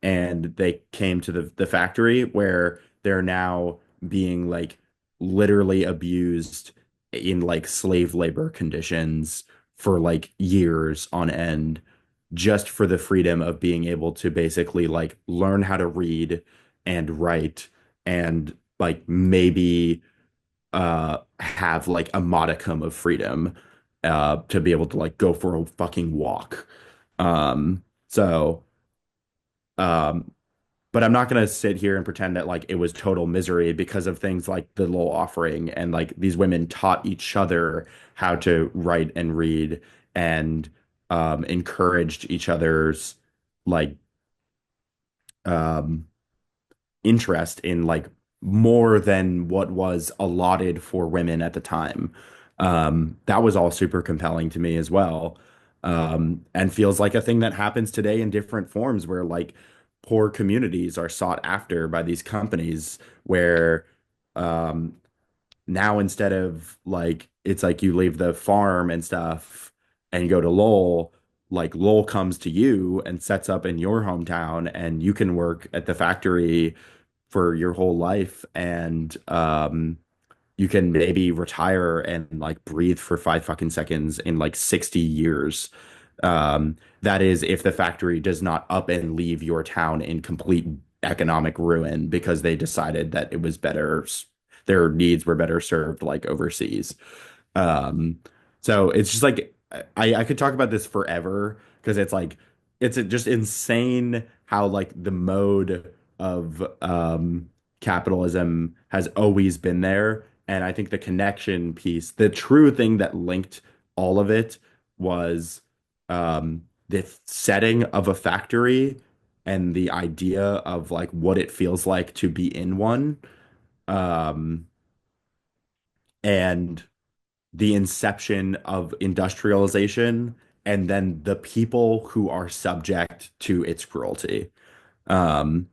and they came to the factory where they're now being like literally abused in like slave labor conditions for like years on end, just for the freedom of being able to basically like learn how to read and write and like maybe have like a modicum of freedom to be able to like go for a fucking walk. So um but I'm not going to sit here and pretend that like it was total misery because of things like the Lowell Offering, and like these women taught each other how to write and read and encouraged each other's like um, interest in like more than what was allotted for women at the time. That was all super compelling to me as well. And feels like a thing that happens today in different forms where like poor communities are sought after by these companies where um, now instead of like it's like you leave the farm and stuff and you go to Lowell, like Lowell comes to you and sets up in your hometown and you can work at the factory for your whole life and you can maybe retire and like breathe for 5 fucking seconds in like 60 years. That is if the factory does not up and leave your town in complete economic ruin because they decided that it was better, their needs were better served like overseas. Um, so it's just like I could talk about this forever because it's like it's just insane how like the mode of capitalism has always been there. And I think the connection piece, the true thing that linked all of it was the setting of a factory and the idea of like what it feels like to be in one. Um, and the inception of industrialization and then the people who are subject to its cruelty. Um,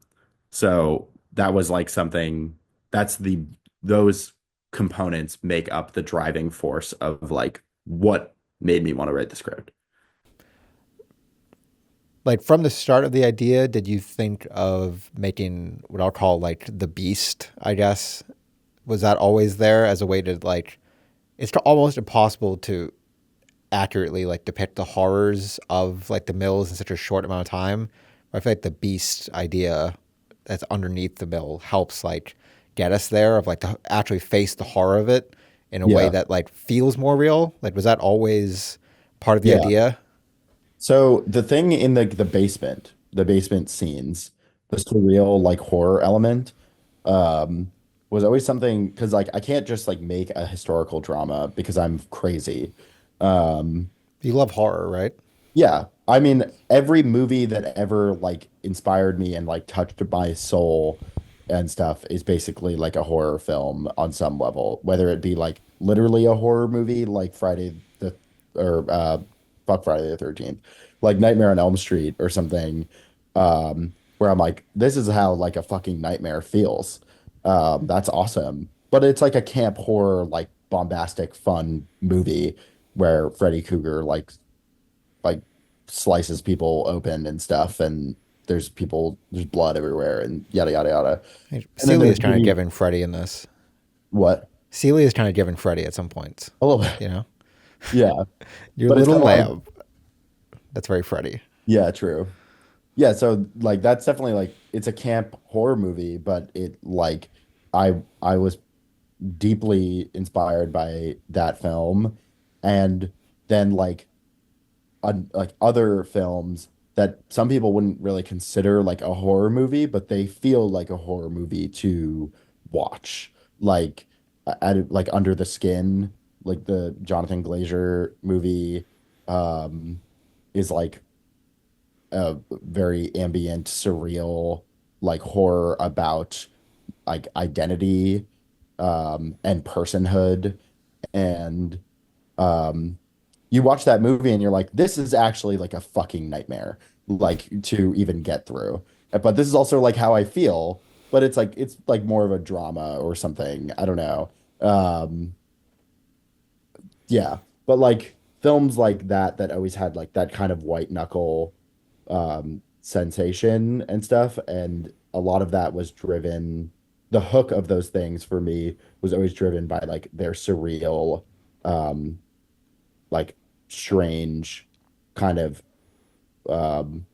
so that was like something that's the those components make up the driving force of like what made me want to write the script. Like from the start of the idea, did you think of making what I'll call like the beast, I guess? Was that always there as a way to like it's almost impossible to accurately like depict the horrors of like the mills in such a short amount of time. I feel like the beast idea that's underneath the mill helps like get us there of like to actually face the horror of it in a way Yeah. that like feels more real. Like was that always part of the Yeah. idea? So the thing in the basement scenes, the surreal like horror element, um, was always something because like I can't just like make a historical drama because I'm crazy. Um, You love horror, right? yeah, I mean every movie that ever like inspired me and like touched my soul and stuff is basically like a horror film on some level, whether it be like literally a horror movie like Friday the or fuck Friday the 13th, like Nightmare on Elm Street or something, where I'm like, this is how like a fucking nightmare feels. That's awesome. But it's like a camp horror, like bombastic, fun movie where Freddy Krueger like slices people open and stuff, and there's blood everywhere, and yada yada yada. And then Celia there's is kind of movie giving Freddy in this. what Celia is kind of giving Freddy at some points. a little bit, You know, yeah, your but it's little kind of like lamb. That's very Freddy. yeah, true, yeah. So like that's definitely like it's a camp horror movie, but it like I was deeply inspired by that film, and then like other films that some people wouldn't really consider like a horror movie, but they feel like a horror movie to watch. Like like Under the Skin, like the Jonathan Glazer movie, um, is like a very ambient, surreal, like horror about like identity, and personhood and um you watch that movie and you're like, this is actually like a fucking nightmare, like to even get through. But this is also like how I feel, but it's like more of a drama or something. I don't know. Um, yeah. But like films like that always had like that kind of white knuckle sensation and stuff. And a lot of that was driven, the hook of those things for me was always driven by like their surreal, um, like strange kind of um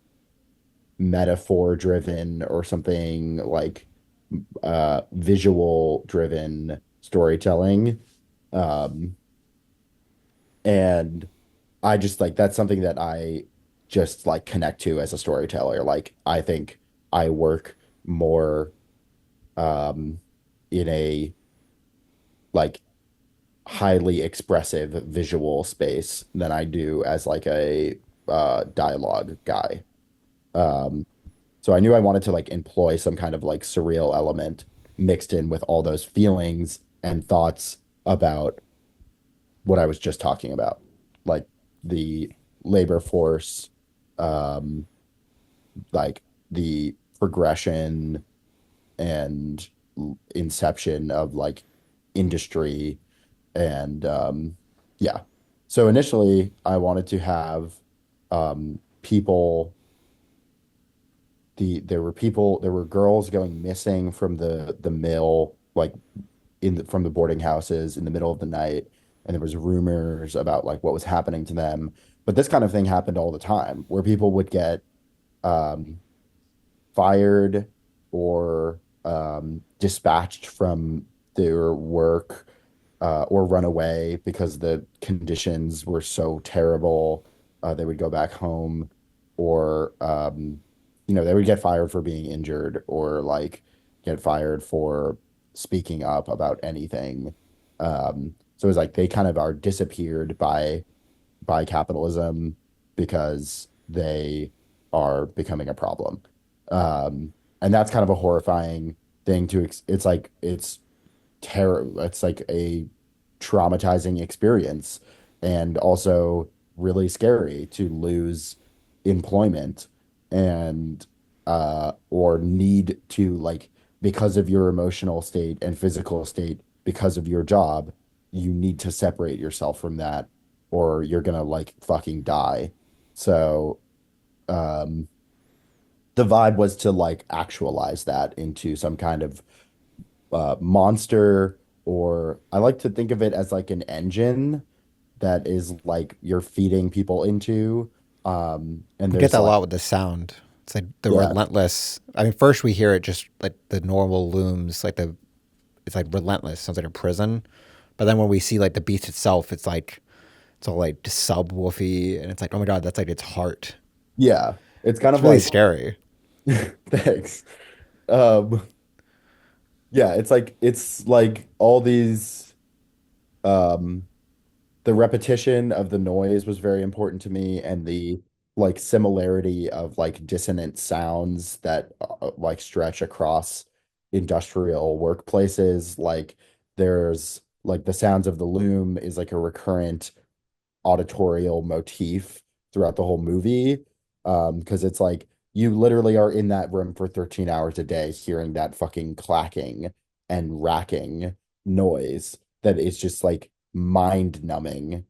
metaphor driven or something like visual driven storytelling. Um and I just like that's something that I just like connect to as a storyteller. Like I think I work more um in a like highly expressive visual space than I do as like a dialogue guy. Um, so I knew I wanted to like employ some kind of like surreal element mixed in with all those feelings and thoughts about what I was just talking about, like the labor force, um, like the progression and inception of like industry and yeah. So initially I wanted to have people there were girls going missing from the mill like from the boarding houses in the middle of the night, and there was rumors about like what was happening to them. But this kind of thing happened all the time, where people would get um, fired or dispatched from their work or run away because the conditions were so terrible. They would go back home, or they would get fired for being injured, or like get fired for speaking up about anything. So it's like they kind of are disappeared by capitalism because they are becoming a problem. And that's kind of a horrifying thing to it's like it's terror. It's like a traumatizing experience, and also really scary to lose employment and or need to like, because of your emotional state and physical state, because of your job, you need to separate yourself from that, or you're gonna like fucking die. So um the vibe was to like actualize that into some kind of monster, or I like to think of it as like an engine that is like you're feeding people into. And We get there's that a like, lot with the sound. It's like the yeah, relentless. I mean, first we hear it just like the normal looms, like the it's like relentless. Sounds like a prison. But then when we see like the beast itself, it's like it's all like subwoofy, and it's like, oh my god, that's like its heart. yeah, it's kind It's of really like scary. thanks. Um, yeah, it's like all these um the repetition of the noise was very important to me, and the like similarity of like dissonant sounds that like stretch across industrial workplaces. Like there's like the sounds of the loom is like a recurrent auditorial motif throughout the whole movie. Because it's like you literally are in that room for 13 hours a day hearing that fucking clacking and racking noise that is just like mind numbing.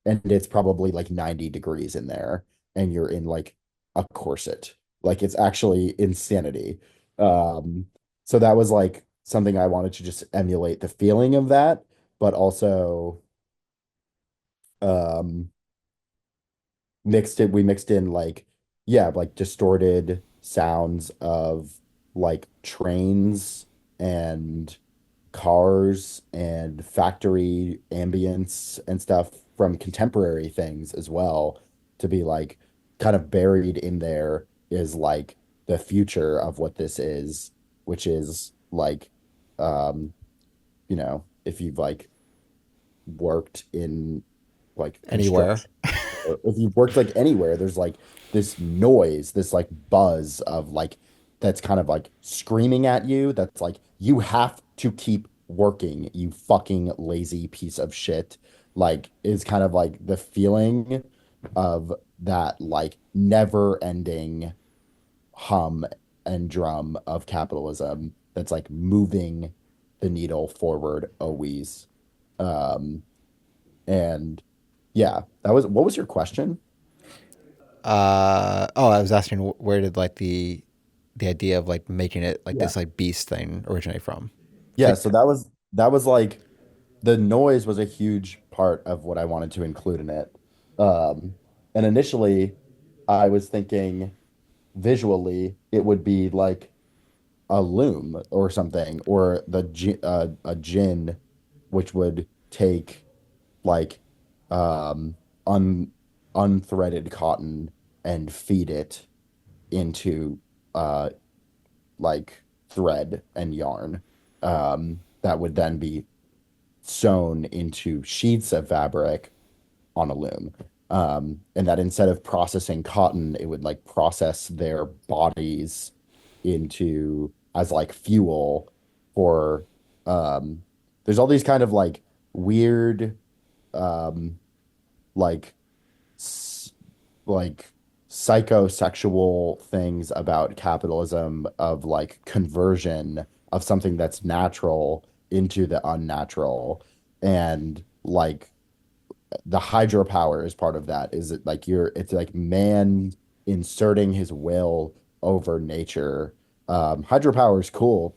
And it's probably like 90 degrees in there, and you're in like a corset. Like it's actually insanity. Um, so that was like something I wanted to just emulate the feeling of that, but also um we mixed in like, yeah, like distorted sounds of like trains and cars and factory ambience and stuff from contemporary things as well, to be like kind of buried in there is like the future of what this is, which is like um if you've like worked in like Anywhere. construction, or if you've worked like anywhere, there's like this noise, this like buzz of like that's kind of like screaming at you. That's like you have to keep working, you fucking lazy piece of shit. Like is kind of like the feeling of that like never ending hum and drum of capitalism that's like moving the needle forward always. Um, and yeah, that was what was your question? Oh, I was asking where did like the idea of like making it like Yeah. this like beast thing originate from? It's Yeah, like so that was like the noise was a huge part of what I wanted to include in it. Um, and initially I was thinking visually it would be like a loom or something, or a gin which would take like um un unthreaded cotton and feed it into uh like thread and yarn, that would then be sewn into sheets of fabric on a loom. And that instead of processing cotton, it would like process their bodies into as like fuel for um there's all these kind of like weird um like s- like psychosexual things about capitalism, of like conversion of something that's natural into the unnatural. And like the hydropower is part of that. Is it like it's like man inserting his will over nature. Hydropower is cool,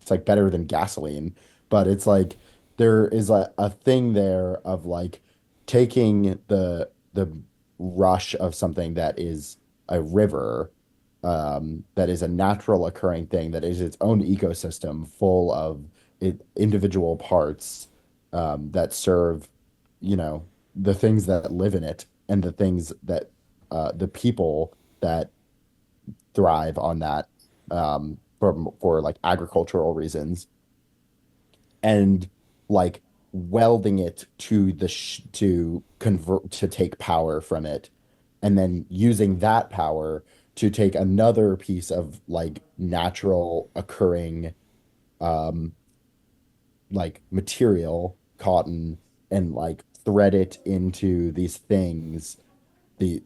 it's like better than gasoline, but it's like there is a thing there of like taking the rush of something that is a river, that is a natural occurring thing that is its own ecosystem full of individual parts, that serve, you know, the things that live in it and the things that the people that thrive on that, for like agricultural reasons, and like welding it to to convert to take power from it, and then using that power to take another piece of like natural occurring, um like material, cotton, and like thread it into these things, the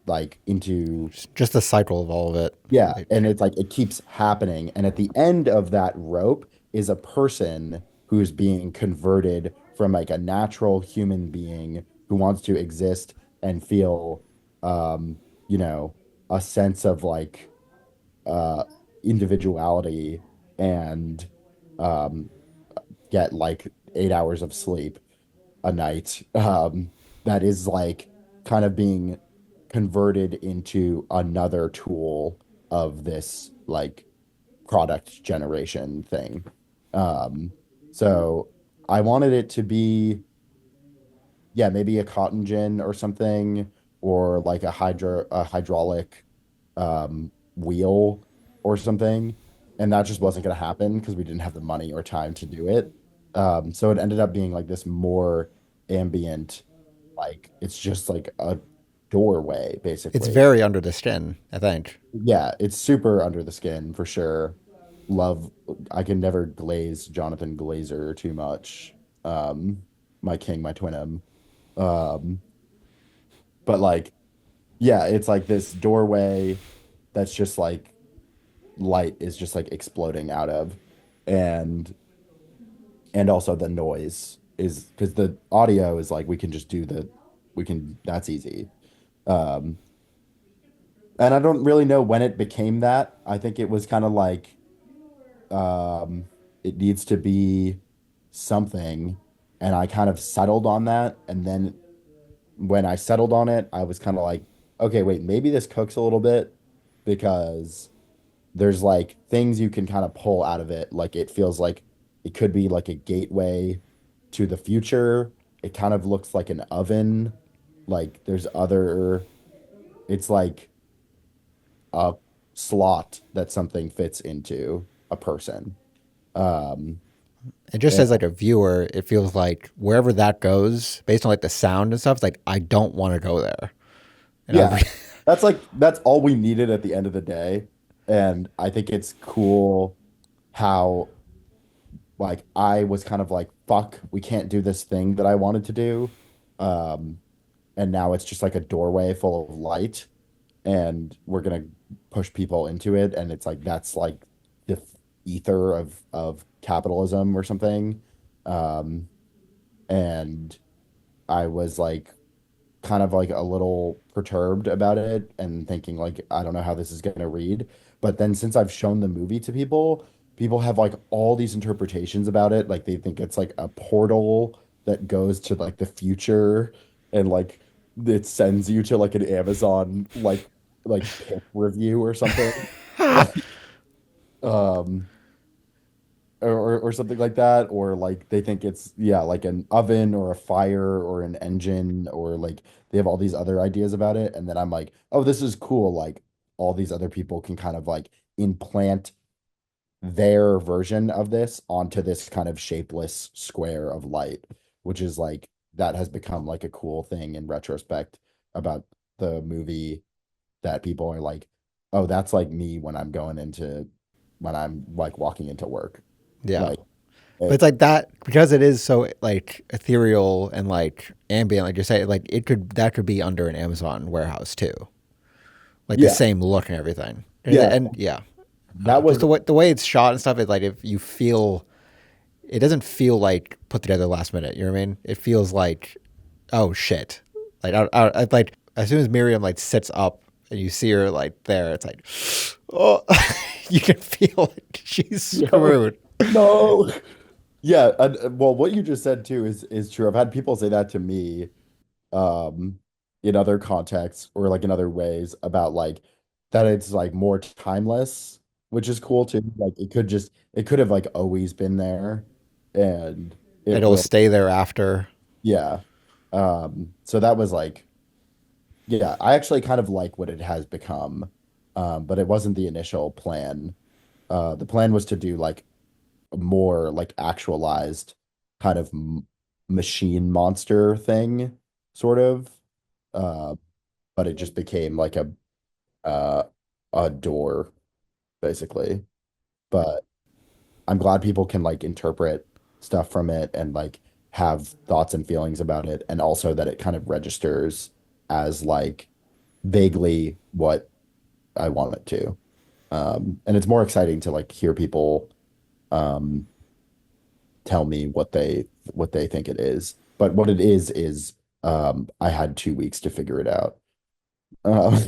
like into Just the cycle of all of it. yeah, and Like it's like it keeps happening. And at the end of that rope is a person who's being converted from like a natural human being who wants to exist and feel, um, you know, a sense of like uh individuality, and um get like 8 hours of sleep a night. That is like kind of being converted into another tool of this like product generation thing. Um, so I wanted it to be, yeah, maybe a cotton gin or something, or like a hydraulic wheel or something. And that just wasn't going to happen because we didn't have the money or time to do it. So it ended up being like this more ambient, like it's just like a doorway, it's basically. very under the skin, I think. Yeah, it's super under the skin for sure. Love, I can never glaze Jonathan Glazer too much. Um, my king, my twin. Um, but like, yeah, it's like this doorway that's just like light is just like exploding out of, and also the noise is because the audio is like we can just do the we can that's easy. Um, and I don't really know when it became that. I think it was kind of like, it needs to be something, and I kind of settled on that. And then when I settled on it, I was kind of like, okay, wait, maybe this cooks a little bit, because there's like things you can kind of pull out of it. Like it feels like it could be like a gateway to the future. It kind of looks like an oven. Like there's other, it's like a slot that something fits into a person. Um, And just and as like a viewer, it feels like wherever that goes, based on like the sound and stuff, it's like I don't want to go there. And yeah, I, that's all we needed at the end of the day. And I think it's cool how like I was kind of like, fuck, we can't do this thing that I wanted to do. Um, and now it's just like a doorway full of light, and we're gonna push people into it. And it's like that's like the ether of capitalism or something. Um, and I was like kind of like a little perturbed about it and thinking like I don't know how this is going to read. But then since I've shown the movie to people, people have like all these interpretations about it. Like they think it's like a portal that goes to like the future, and like it sends you to like an Amazon like pick review or something. Like um or something like that, or like they think it's, yeah, like an oven or a fire or an engine, or like they have all these other ideas about it. And then I'm like, oh, this is cool, like all these other people can kind of like implant their version of this onto this kind of shapeless square of light, which is like that has become like a cool thing in retrospect about the movie, that people are like, oh, that's like me when I'm going into when I'm like walking into work. yeah. Like But it, it's like that because it is so like ethereal and like ambient, like you say, like it could that could be under an Amazon warehouse too, like the yeah, same look and everything. yeah, And yeah, that just was, the way it's shot and stuff. Is like if you feel, it doesn't feel like put together last minute. You know what I mean? It feels like oh shit. Like I like as soon as Miriam like sits up and you see her like there, it's like oh, you can feel like she's yo, screwed. no. Yeah, well, what you just said too is true. I've had people say that to me, um, in other contexts or like in other ways about like that it's like more timeless, which is cool too. Like it could have like always been there, and it It'll will. stay there after. Yeah. So that was like, yeah, I actually kind of like what it has become, but it wasn't the initial plan. The plan was to do like a more like actualized kind of m machine monster thing, sort of. Uh, but it just became like uh, a door, basically. But I'm glad people can like interpret stuff from it and like have thoughts and feelings about it, and also that it kind of registers as like vaguely what I want it to. And it's more exciting to like hear people um, tell me what they think it is. But what it is I had 2 weeks to figure it out. Um,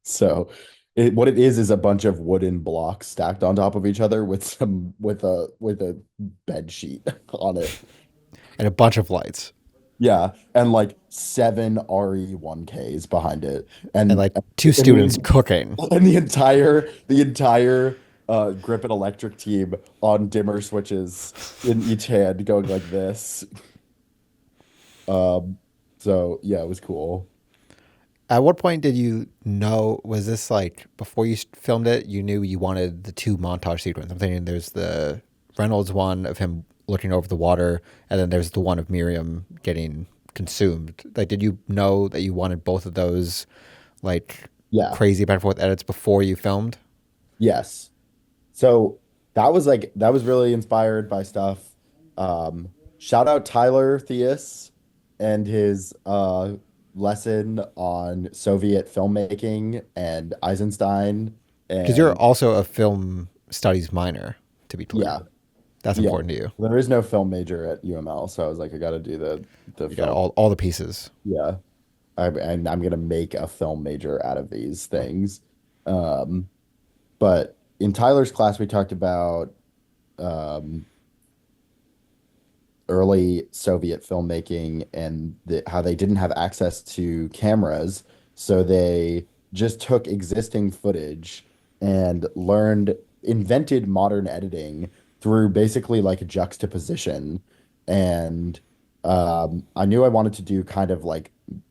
so what it is a bunch of wooden blocks stacked on top of each other with some with a bed sheet on it. And a bunch of lights. Yeah, and like seven RE1Ks behind it, And and like two and students cooking. the entire grip and electric team on dimmer switches in each hand going like this. Um, so yeah, it was cool. At what point did you know? Was this like before you filmed it? You knew you wanted the two montage sequences. I'm thinking there's the Reynolds one of him looking over the water, and then there's the one of Miriam getting consumed. Like, did you know that you wanted both of those, like, Yeah. crazy back and forth edits before you filmed? Yes. So that was really inspired by stuff. Shout out Tyler Theus and his lesson on Soviet filmmaking and Eisenstein Because you're and also a film studies minor, to be clear. yeah, That's yeah. important to you. There is no film major at UML, so I was like, I got to do the You got film. all the pieces. Yeah, and I'm gonna make a film major out of these things. Um, but in Tyler's class, we talked about um, early Soviet filmmaking and how they didn't have access to cameras. So they just took existing footage and invented modern editing through basically like juxtaposition. And I knew I wanted to do kind of like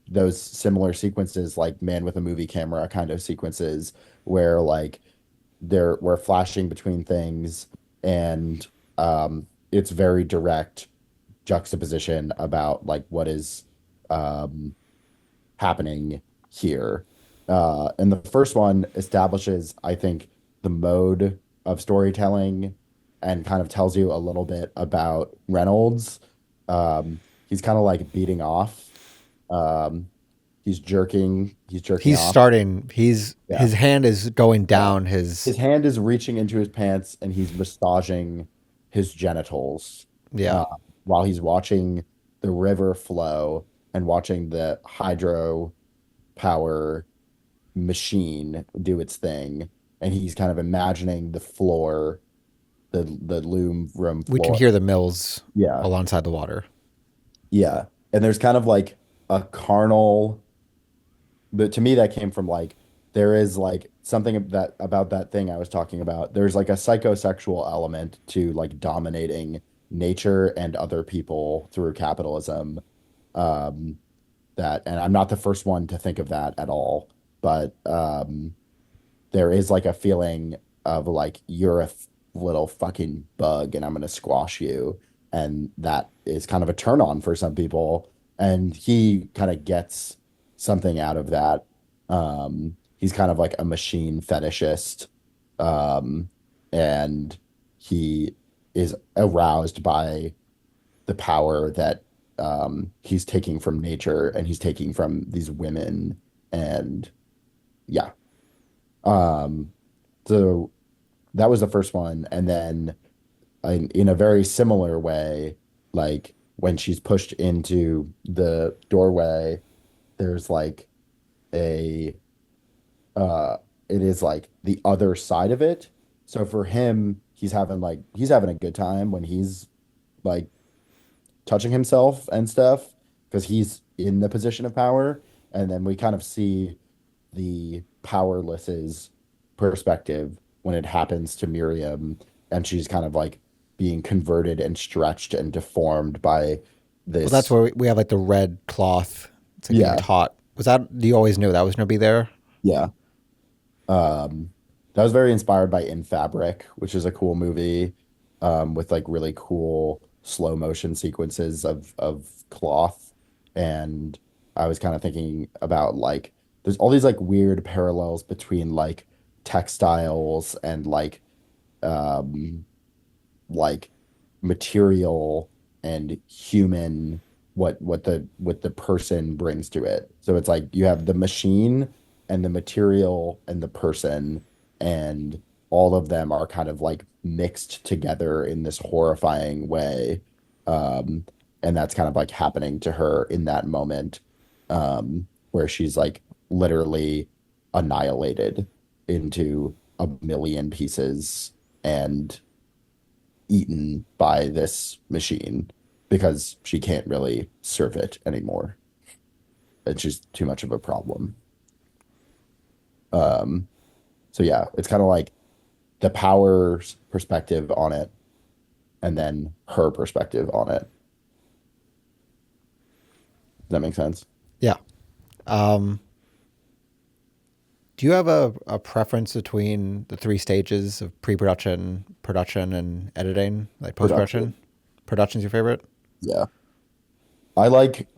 those similar sequences, like Man with a Movie Camera kind of sequences, where like we're flashing between things and it's very direct juxtaposition about like what is um, happening here. And the first one establishes, I think, the mode of storytelling and kind of tells you a little bit about Reynolds. He's kind of like beating off. Um, he's jerking He's off. starting. Yeah. His hand is going Yeah. down his. His hand is reaching into his pants and he's massaging his genitals Yeah. uh, while he's watching the river flow and watching the hydro power machine do its thing. And he's kind of imagining the floor, the loom room We can floor. hear the mills Yeah. alongside the water. Yeah. And there's kind of like a carnal. But to me, that came from like there is like something that about that thing I was talking about. There's like a psychosexual element to like dominating nature and other people through capitalism. Um, and I'm not the first one to think of that at all, but there is like a feeling of like you're little fucking bug and I'm gonna squash you, and that is kind of a turn on for some people, and he kind of gets something out of that. He's kind of like a machine fetishist, um, and he is aroused by the power that he's taking from nature and he's taking from these women, and yeah. Um, so that was the first one. And then in a very similar way, like when she's pushed into the doorway, there's like a it is like the other side of it. So for him, he's having a good time when he's like touching himself and stuff because he's in the position of power. And then we kind of see the powerless's perspective when it happens to Miriam, and she's kind of like being converted and stretched and deformed by Well, that's this. where we have like the red cloth. It's like being Yeah, taught. Was that you always knew that was going to be there? yeah. Um, that was very inspired by In Fabric, which is a cool movie with like really cool slow motion sequences of cloth. And I was kind of thinking about like there's all these like weird parallels between like textiles and um like material and human what the person brings to it. So it's like you have the machine and the material and the person, and all of them are kind of like mixed together in this horrifying way. Um, and that's kind of like happening to her in that moment, where she's like literally annihilated into a million pieces and eaten by this machine because she can't really serve it anymore. It's just too much of a problem. Um, so yeah, it's kind of like the power's perspective on it and then her perspective on it. Does that make sense? Yeah. Um, do you have a preference between the three stages of pre-production, production, and editing, like post-production? Production. Production's your favorite? Yeah.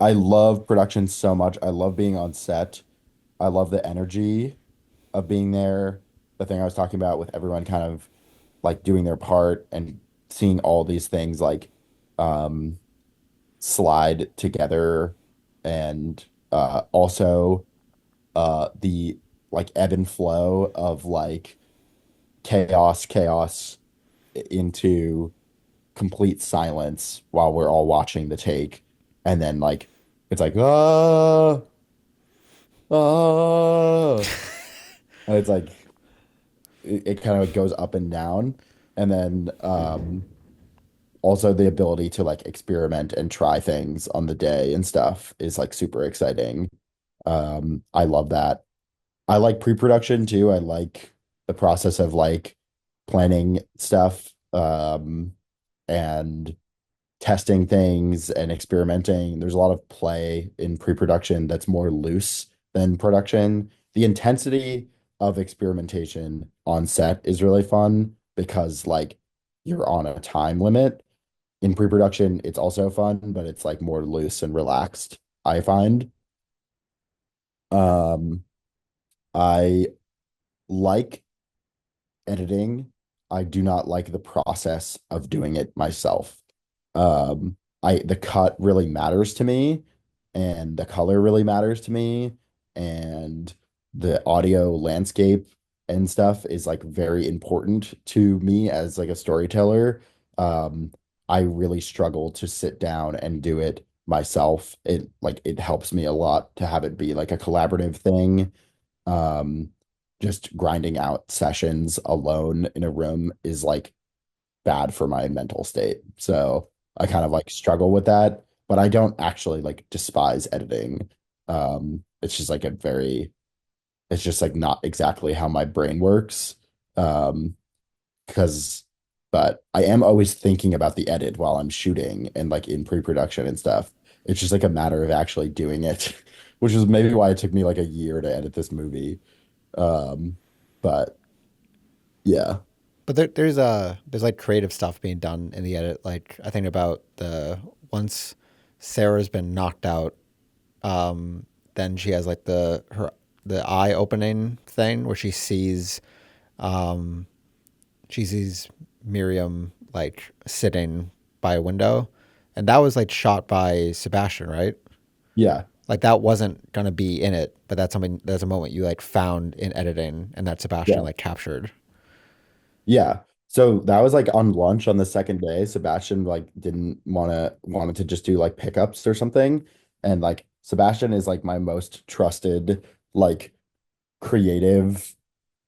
I love production so much. I love being on set. I love the energy of being there. The thing I was talking about with everyone kind of like doing their part and seeing all these things like um slide together, and also the like ebb and flow of like chaos into complete silence while we're all watching the take, and then like it's like ah, and it's like it kind of goes up and down, and then also the ability to like experiment and try things on the day and stuff is like super exciting. I love that. I like pre-production too. I like the process of like planning stuff, and testing things and experimenting. There's a lot of play in pre-production that's more loose than production. The intensity of experimentation on set is really fun because like you're on a time limit. In pre-production, it's also fun, but it's like more loose and relaxed, I find. Um, I like editing. I do not like the process of doing it myself. The cut really matters to me, and the color really matters to me, and the audio landscape and stuff is like very important to me as like a storyteller. Um, I really struggle to sit down and do it myself. It helps me a lot to have it be like a collaborative thing. Um, just grinding out sessions alone in a room is like bad for my mental state. So I kind of like struggle with that, but I don't actually like despise editing. It's just like it's just like not exactly how my brain works. Um, because, but I am always thinking about the edit while I'm shooting and like in pre-production and stuff. It's just like a matter of actually doing it, which is maybe why it took me like a year to edit this movie. Um, but yeah, But there's like creative stuff being done in the edit. Like I think about the once Sarah's been knocked out, then she has like the eye opening thing where um, she sees Miriam like sitting by a window, and that was like shot by Sebastian, right? yeah, Like that wasn't gonna be in it, but that's a moment you like found in editing, and that Sebastian yeah. like captured. Yeah. So that was like on lunch on the second day. Sebastian like didn't wanted to just do like pickups or something. And like Sebastian is like my most trusted like creative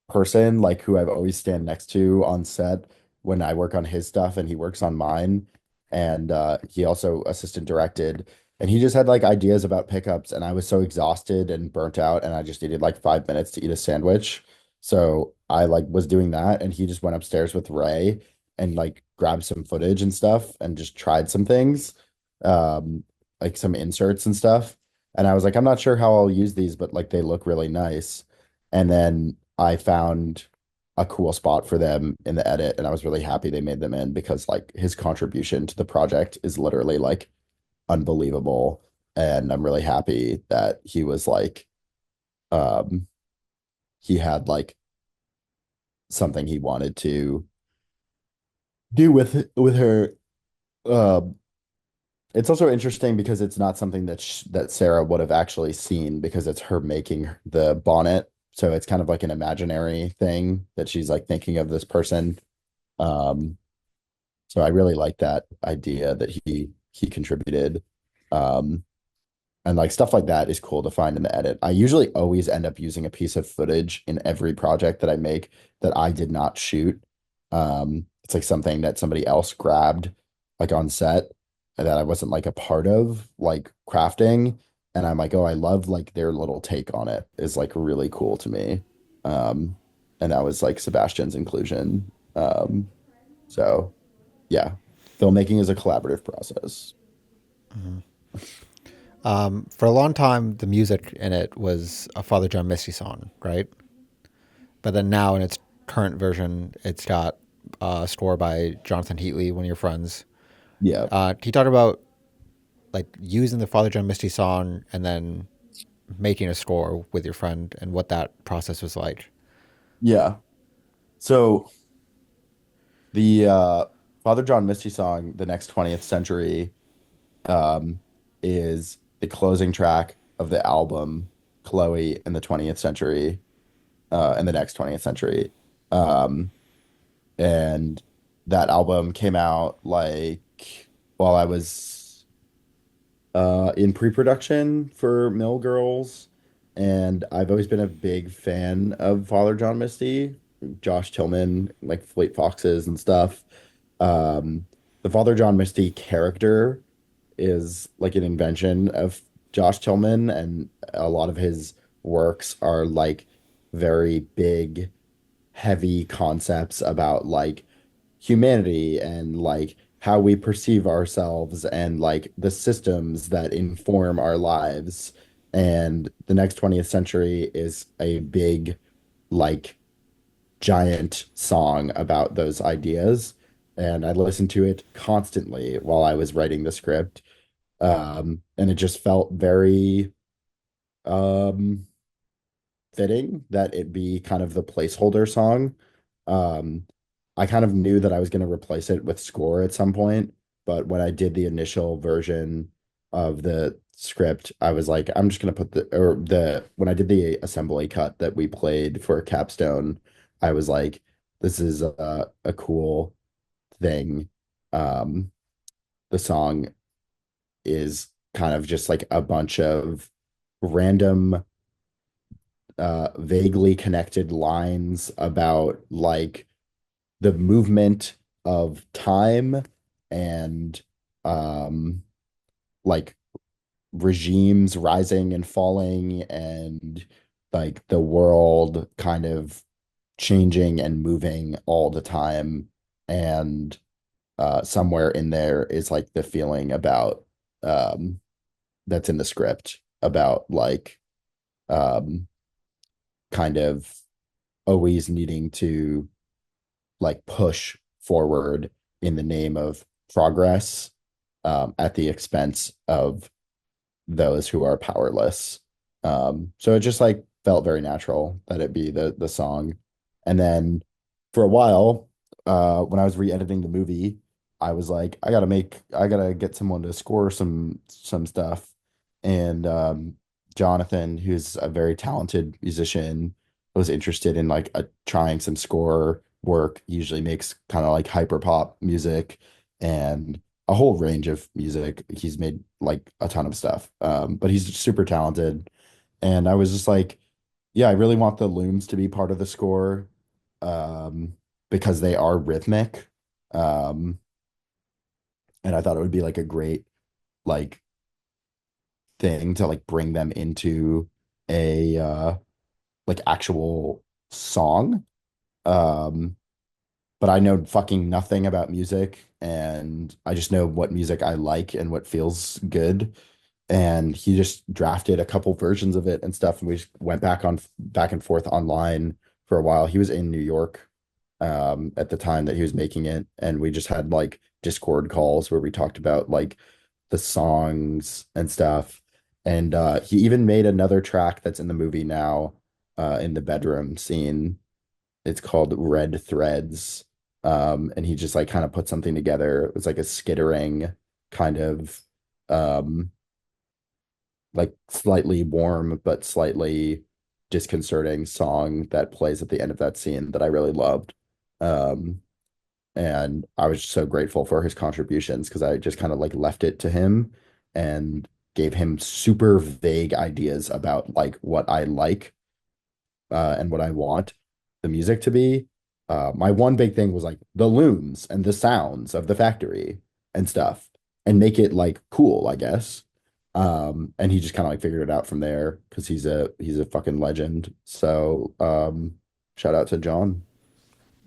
person, like who I've always stand next to on set when I work on his stuff and he works on mine. and he also assistant directed. And he just had like ideas about pickups, and I was so exhausted and burnt out, and I just needed like 5 minutes to eat a sandwich. So I like was doing that, and he just went upstairs with Ray and like grabbed some footage and stuff, and just tried some things, um, like some inserts and stuff. And I was like, I'm not sure how I'll use these, but like they look really nice. And then I found a cool spot for them in the edit, and I was really happy they made them in because like his contribution to the project is literally like unbelievable. And I'm really happy that he was like um he had like something he wanted to do with her. Um it's also interesting because it's not something that Sarah would have actually seen because it's her making the bonnet. So it's kind of like an imaginary thing that she's like thinking of this person. Um, so I really like that idea that he contributed. Um, and like stuff like that is cool to find in the edit. I usually always end up using a piece of footage in every project that I make that I did not shoot. It's like something that somebody else grabbed like on set and that I wasn't like a part of like crafting. And I'm like, oh, I love like their little take on it is like really cool to me. Um, and that was like Sebastian's inclusion. So yeah, filmmaking is a collaborative process. For a long time, the music in it was a Father John Misty song, right? But then now in its current version, it's got a score by Jonathan Heatley, one of your friends. Yeah. He talked about like using the Father John Misty song and then making a score with your friend and what that process was like. Yeah. So the Father John Misty song, The Next 20th Century, um, is the closing track of the album Chloe in the 20th Century, in the next 20th century. Um, and that album came out like while I was in pre-production for Mill Girls, and I've always been a big fan of Father John Misty, Josh Tillman, like Fleet Foxes and stuff. Um, the Father John Misty character is like an invention of Josh Tillman, and a lot of his works are like very big, heavy concepts about like humanity and like how we perceive ourselves and like the systems that inform our lives. And the next 20th century is a big, like, giant song about those ideas. And I listened to it constantly while I was writing the script. And it just felt very um, fitting that it be kind of the placeholder song. Um, I kind of knew that I was going to replace it with score at some point, but when I did the initial version of the script, I was like, I'm just going to put when I did the assembly cut that we played for Capstone, I was like, this is a cool thing. Um, the song is kind of just like a bunch of random vaguely connected lines about like the movement of time and um like regimes rising and falling and like the world kind of changing and moving all the time. And somewhere in there is like the feeling about um that's in the script about like um kind of always needing to like push forward in the name of progress, at the expense of those who are powerless. So it just like felt very natural that it be the song. And then for a while, when I was re-editing the movie, I was like, I gotta get someone to score some stuff. And Jonathan, who's a very talented musician, was interested in like trying some score work. He usually makes kind of like hyper pop music and a whole range of music. He's made like a ton of stuff. But he's super talented. And I was just like, yeah, I really want the looms to be part of the score, um, because they are rhythmic. Um, And I thought it would be like a great like thing to like bring them into a like actual song. Um, but I know fucking nothing about music, and I just know what music I like and what feels good. And he just drafted a couple versions of it and stuff, and we just went back and forth online for a while. He was in New York at the time that he was making it, and we just had like Discord calls where we talked about like the songs and stuff. And he even made another track that's in the movie now, in the bedroom scene. It's called Red Threads. And he just like kind of put something together. It was like a skittering kind of like slightly warm but slightly disconcerting song that plays at the end of that scene that I really loved. Um, and I was so grateful for his contributions because I just kind of like left it to him and gave him super vague ideas about like what I like and what I want the music to be. My one big thing was like the looms and the sounds of the factory and stuff, and make it like cool, I guess. And he just kind of like figured it out from there because he's a fucking legend. So shout out to John.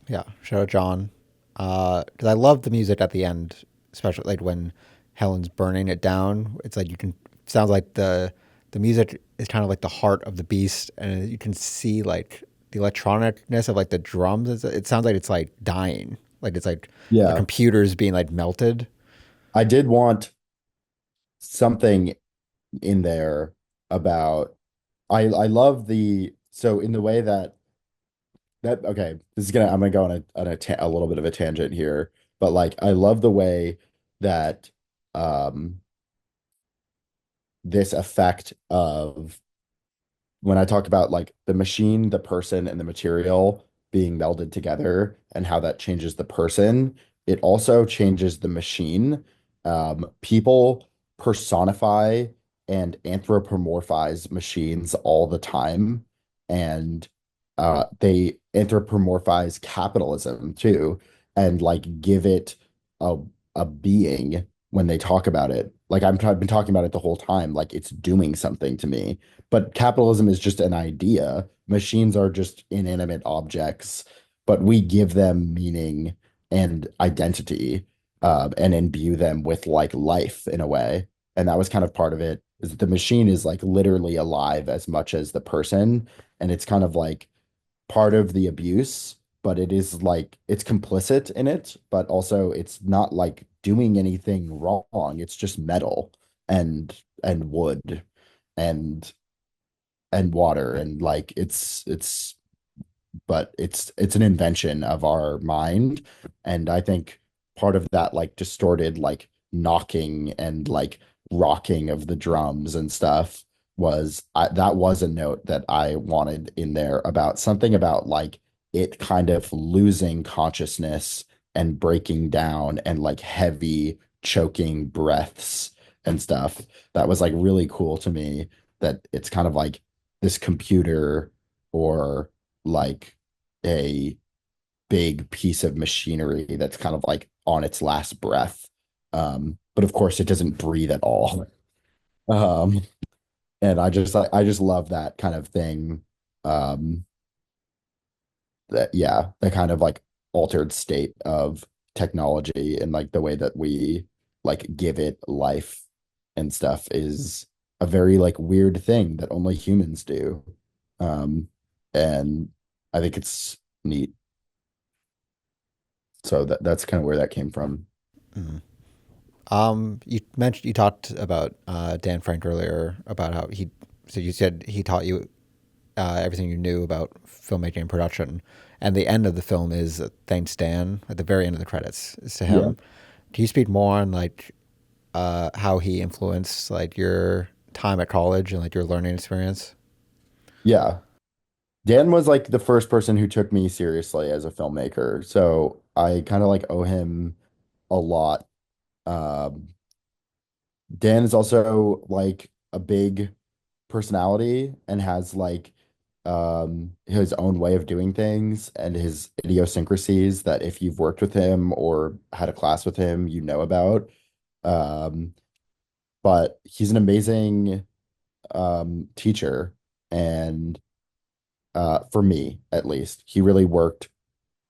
Yeah, shout out John. Because I love the music at the end, especially like when Helen's burning it down. It's like you can sounds like the music is kind of like the heart of the beast, and you can see like the electronicness of like the drums. It sounds like it's like dying, like it's like the Yeah, computer's being like melted. I did want something in there about I love the so in the way that okay, this is gonna I'm gonna go a little bit of a tangent here, but like I love the way that um this effect of when I talk about like the machine, the person, and the material being melded together and how that changes the person, it also changes the machine. People personify and anthropomorphize machines all the time, and they anthropomorphize capitalism too, and like give it a a being when they talk about it. Like I've been talking about it the whole time, like it's doing something to me, but capitalism is just an idea. Machines are just inanimate objects, but we give them meaning and identity, and imbue them with like life in a way. And that was kind of part of it, is that the machine is like literally alive as much as the person. And it's kind of like part of the abuse, but it is like it's complicit in it, but also it's not like doing anything wrong. It's just metal and wood and water and like it's but it's an invention of our mind. And I think part of that like distorted like knocking and like rocking of the drums and stuff that was a note that I wanted in there about something about like it kind of losing consciousness and breaking down and like heavy choking breaths and stuff. That was like really cool to me, that it's kind of like this computer or like a big piece of machinery that's kind of like on its last breath. But of course it doesn't breathe at all. Um, and I just love that kind of thing. Um, that yeah, the kind of like altered state of technology and like the way that we like give it life and stuff is a very like weird thing that only humans do. Um, and I think it's neat. So that's kind of where that came from. Mhm. You mentioned you talked about Dan Frank earlier about how he. So you said he taught you everything you knew about filmmaking and production, and the end of the film is thanks Dan at the very end of the credits is to Yeah. him. Can you speak more on like how he influenced like your time at college and like your learning experience? Yeah. Dan was like the first person who took me seriously as a filmmaker. So I kind of like owe him a lot. Um, Dan is also like a big personality and has like his own way of doing things and his idiosyncrasies that if you've worked with him or had a class with him, you know about. Um, but he's an amazing teacher, and for me at least, he really worked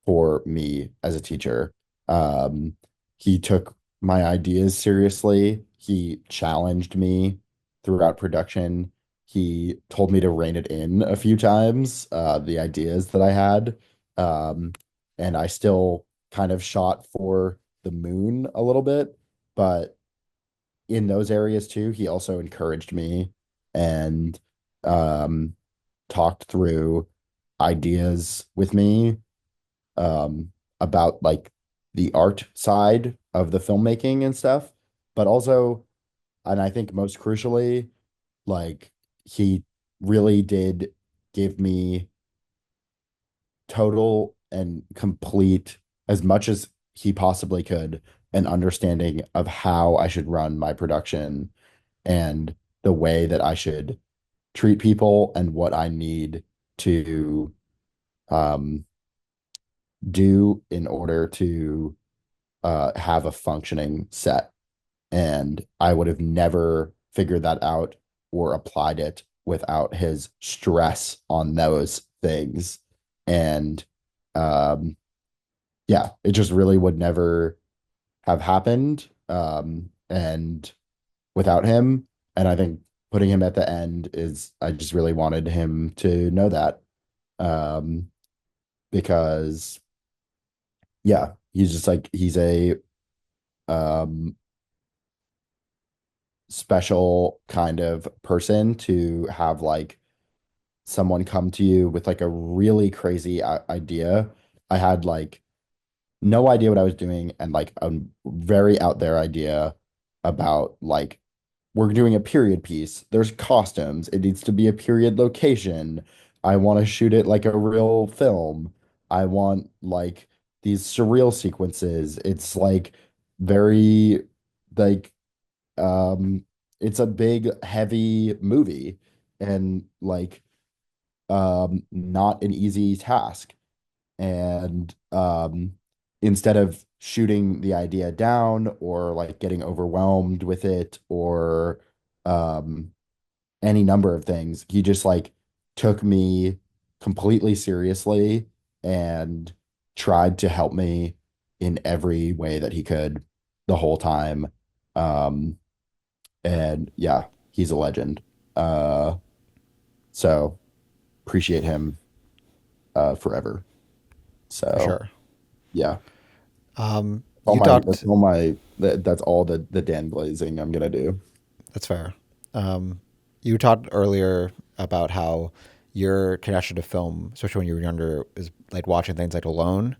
for me as a teacher. Um, he took my ideas seriously. He challenged me throughout production. He told me to rein it in a few times, the ideas that I had. Um, and I still kind of shot for the moon a little bit, but in those areas too, he also encouraged me and um, talked through ideas with me about like the art side of the filmmaking and stuff, but also, and I think most crucially, like he really did give me total and complete, as much as he possibly could, an understanding of how I should run my production and the way that I should treat people and what I need to um, do in order to have a functioning set. And I would have never figured that out or applied it without his stress on those things. And um, yeah, it just really would never have happened. And without him, and I think putting him at the end is, I just really wanted him to know that. Um, because yeah, he's just like, he's a um special kind of person to have, like someone come to you with like a really crazy idea. I had like no idea what I was doing, and like a very out there idea about like, we're doing a period piece. There's costumes. It needs to be a period location. I want to shoot it like a real film. I want like these surreal sequences. It's like very like um it's a big heavy movie, and like not an easy task. And instead of shooting the idea down or like getting overwhelmed with it or um any number of things, he just like took me completely seriously and tried to help me in every way that he could the whole time. um and yeah, he's a legend. Uh, so appreciate him forever. For So sure. yeah, You talked. that's all the Dan glazing I'm gonna do. That's fair. You talked earlier about how your connection to film, especially when you were younger, is like watching things like Alone.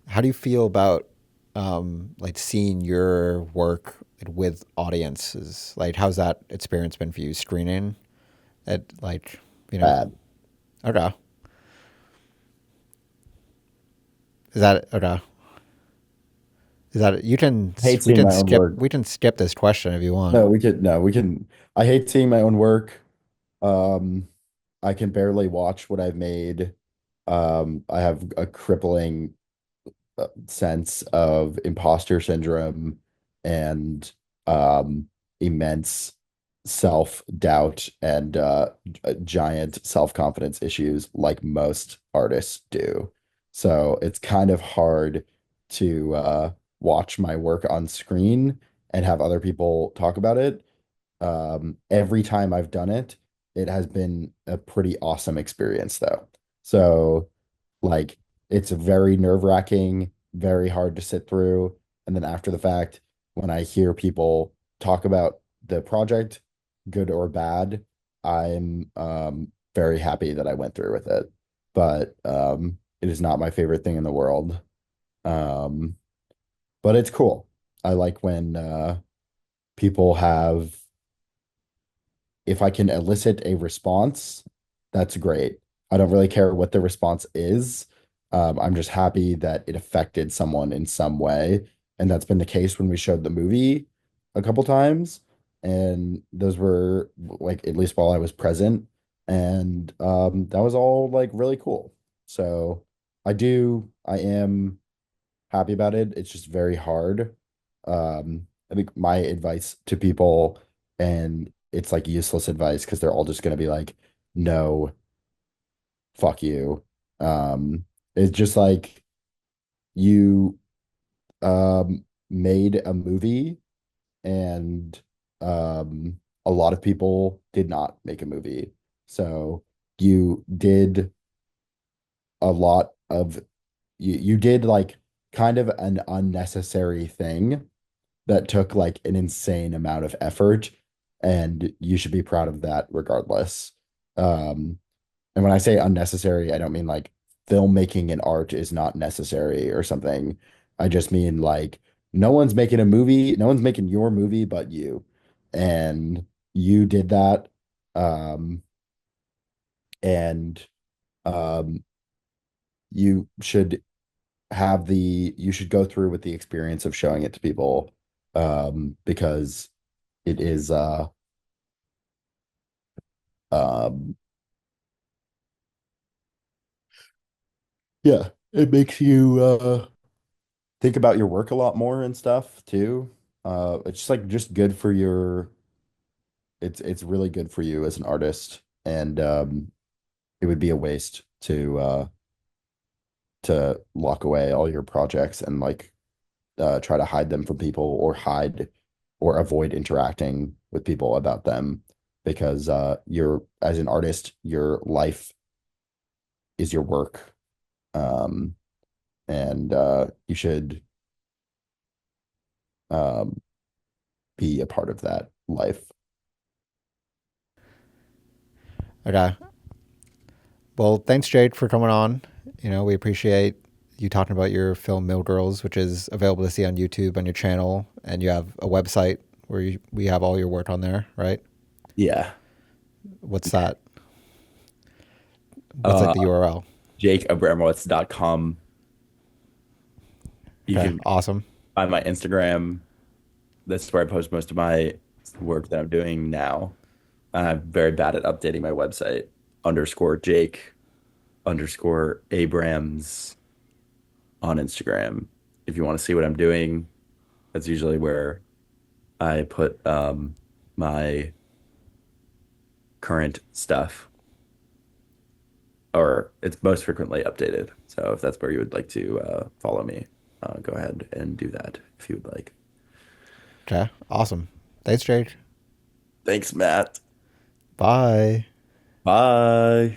How do you feel about like seeing your work with audiences? Like, how's that experience been for you? Screening it, like, you know, Bad. okay, is that okay? Is that you can I hate seeing my own work. we can skip this question if you want. No, we can. I hate seeing my own work. Um, I can barely watch what I've made. I have a crippling sense of imposter syndrome and immense self-doubt and giant self-confidence issues like most artists do. So it's kind of hard to watch my work on screen and have other people talk about it. Every time I've done it, it has been a pretty awesome experience though. So like, it's very nerve-wracking, very hard to sit through. And then after the fact, when I hear people talk about the project, good or bad, I'm very happy that I went through with it. But it is not my favorite thing in the world. Um, but it's cool. I like when people have, if I can elicit a response, that's great. I don't really care what the response is. I'm just happy that it affected someone in some way. And that's been the case when we showed the movie a couple times. And those were like, at least while I was present. And that was all like really cool. So I am happy about it. It's just very hard. I think my advice to people, and it's like useless advice because they're all just going to be like, no, fuck you. It's just like you made a movie and a lot of people did not make a movie. So you did a lot of you did like kind of an unnecessary thing that took like an insane amount of effort, and you should be proud of that regardless. Um, and when I say unnecessary, I don't mean like filmmaking and art is not necessary or something. I just mean like no one's making a movie, no one's making your movie but you. And you did that. Um, and um, you should you should go through with the experience of showing it to people, because it is um yeah, it makes you think about your work a lot more and stuff too. It's just like just good for your it's really good for you as an artist, and it would be a waste to lock away all your projects and like try to hide them from people, or hide or avoid interacting with people about them, because you're as an artist, your life is your work. Um, and you should um, be a part of that life. Okay. Well, thanks, Jake, for coming on. We appreciate you talking about your film Mill Girls, which is available to see on YouTube on your channel, and you have a website where we have all your work on there, right? Yeah. What's that? What's like Uh, the URL? jakeabramowitz.com. You Okay, can awesome. find my Instagram. That's where I post most of my work that I'm doing now. I'm very bad at updating my website. Underscore Jake underscore Abrams on Instagram. If you want to see what I'm doing, that's usually where I put my current stuff, or it's most frequently updated. So if that's where you would like to follow me, go ahead and do that if you would like. Okay, awesome. Thanks, Jake. Thanks, Matt. Bye. Bye.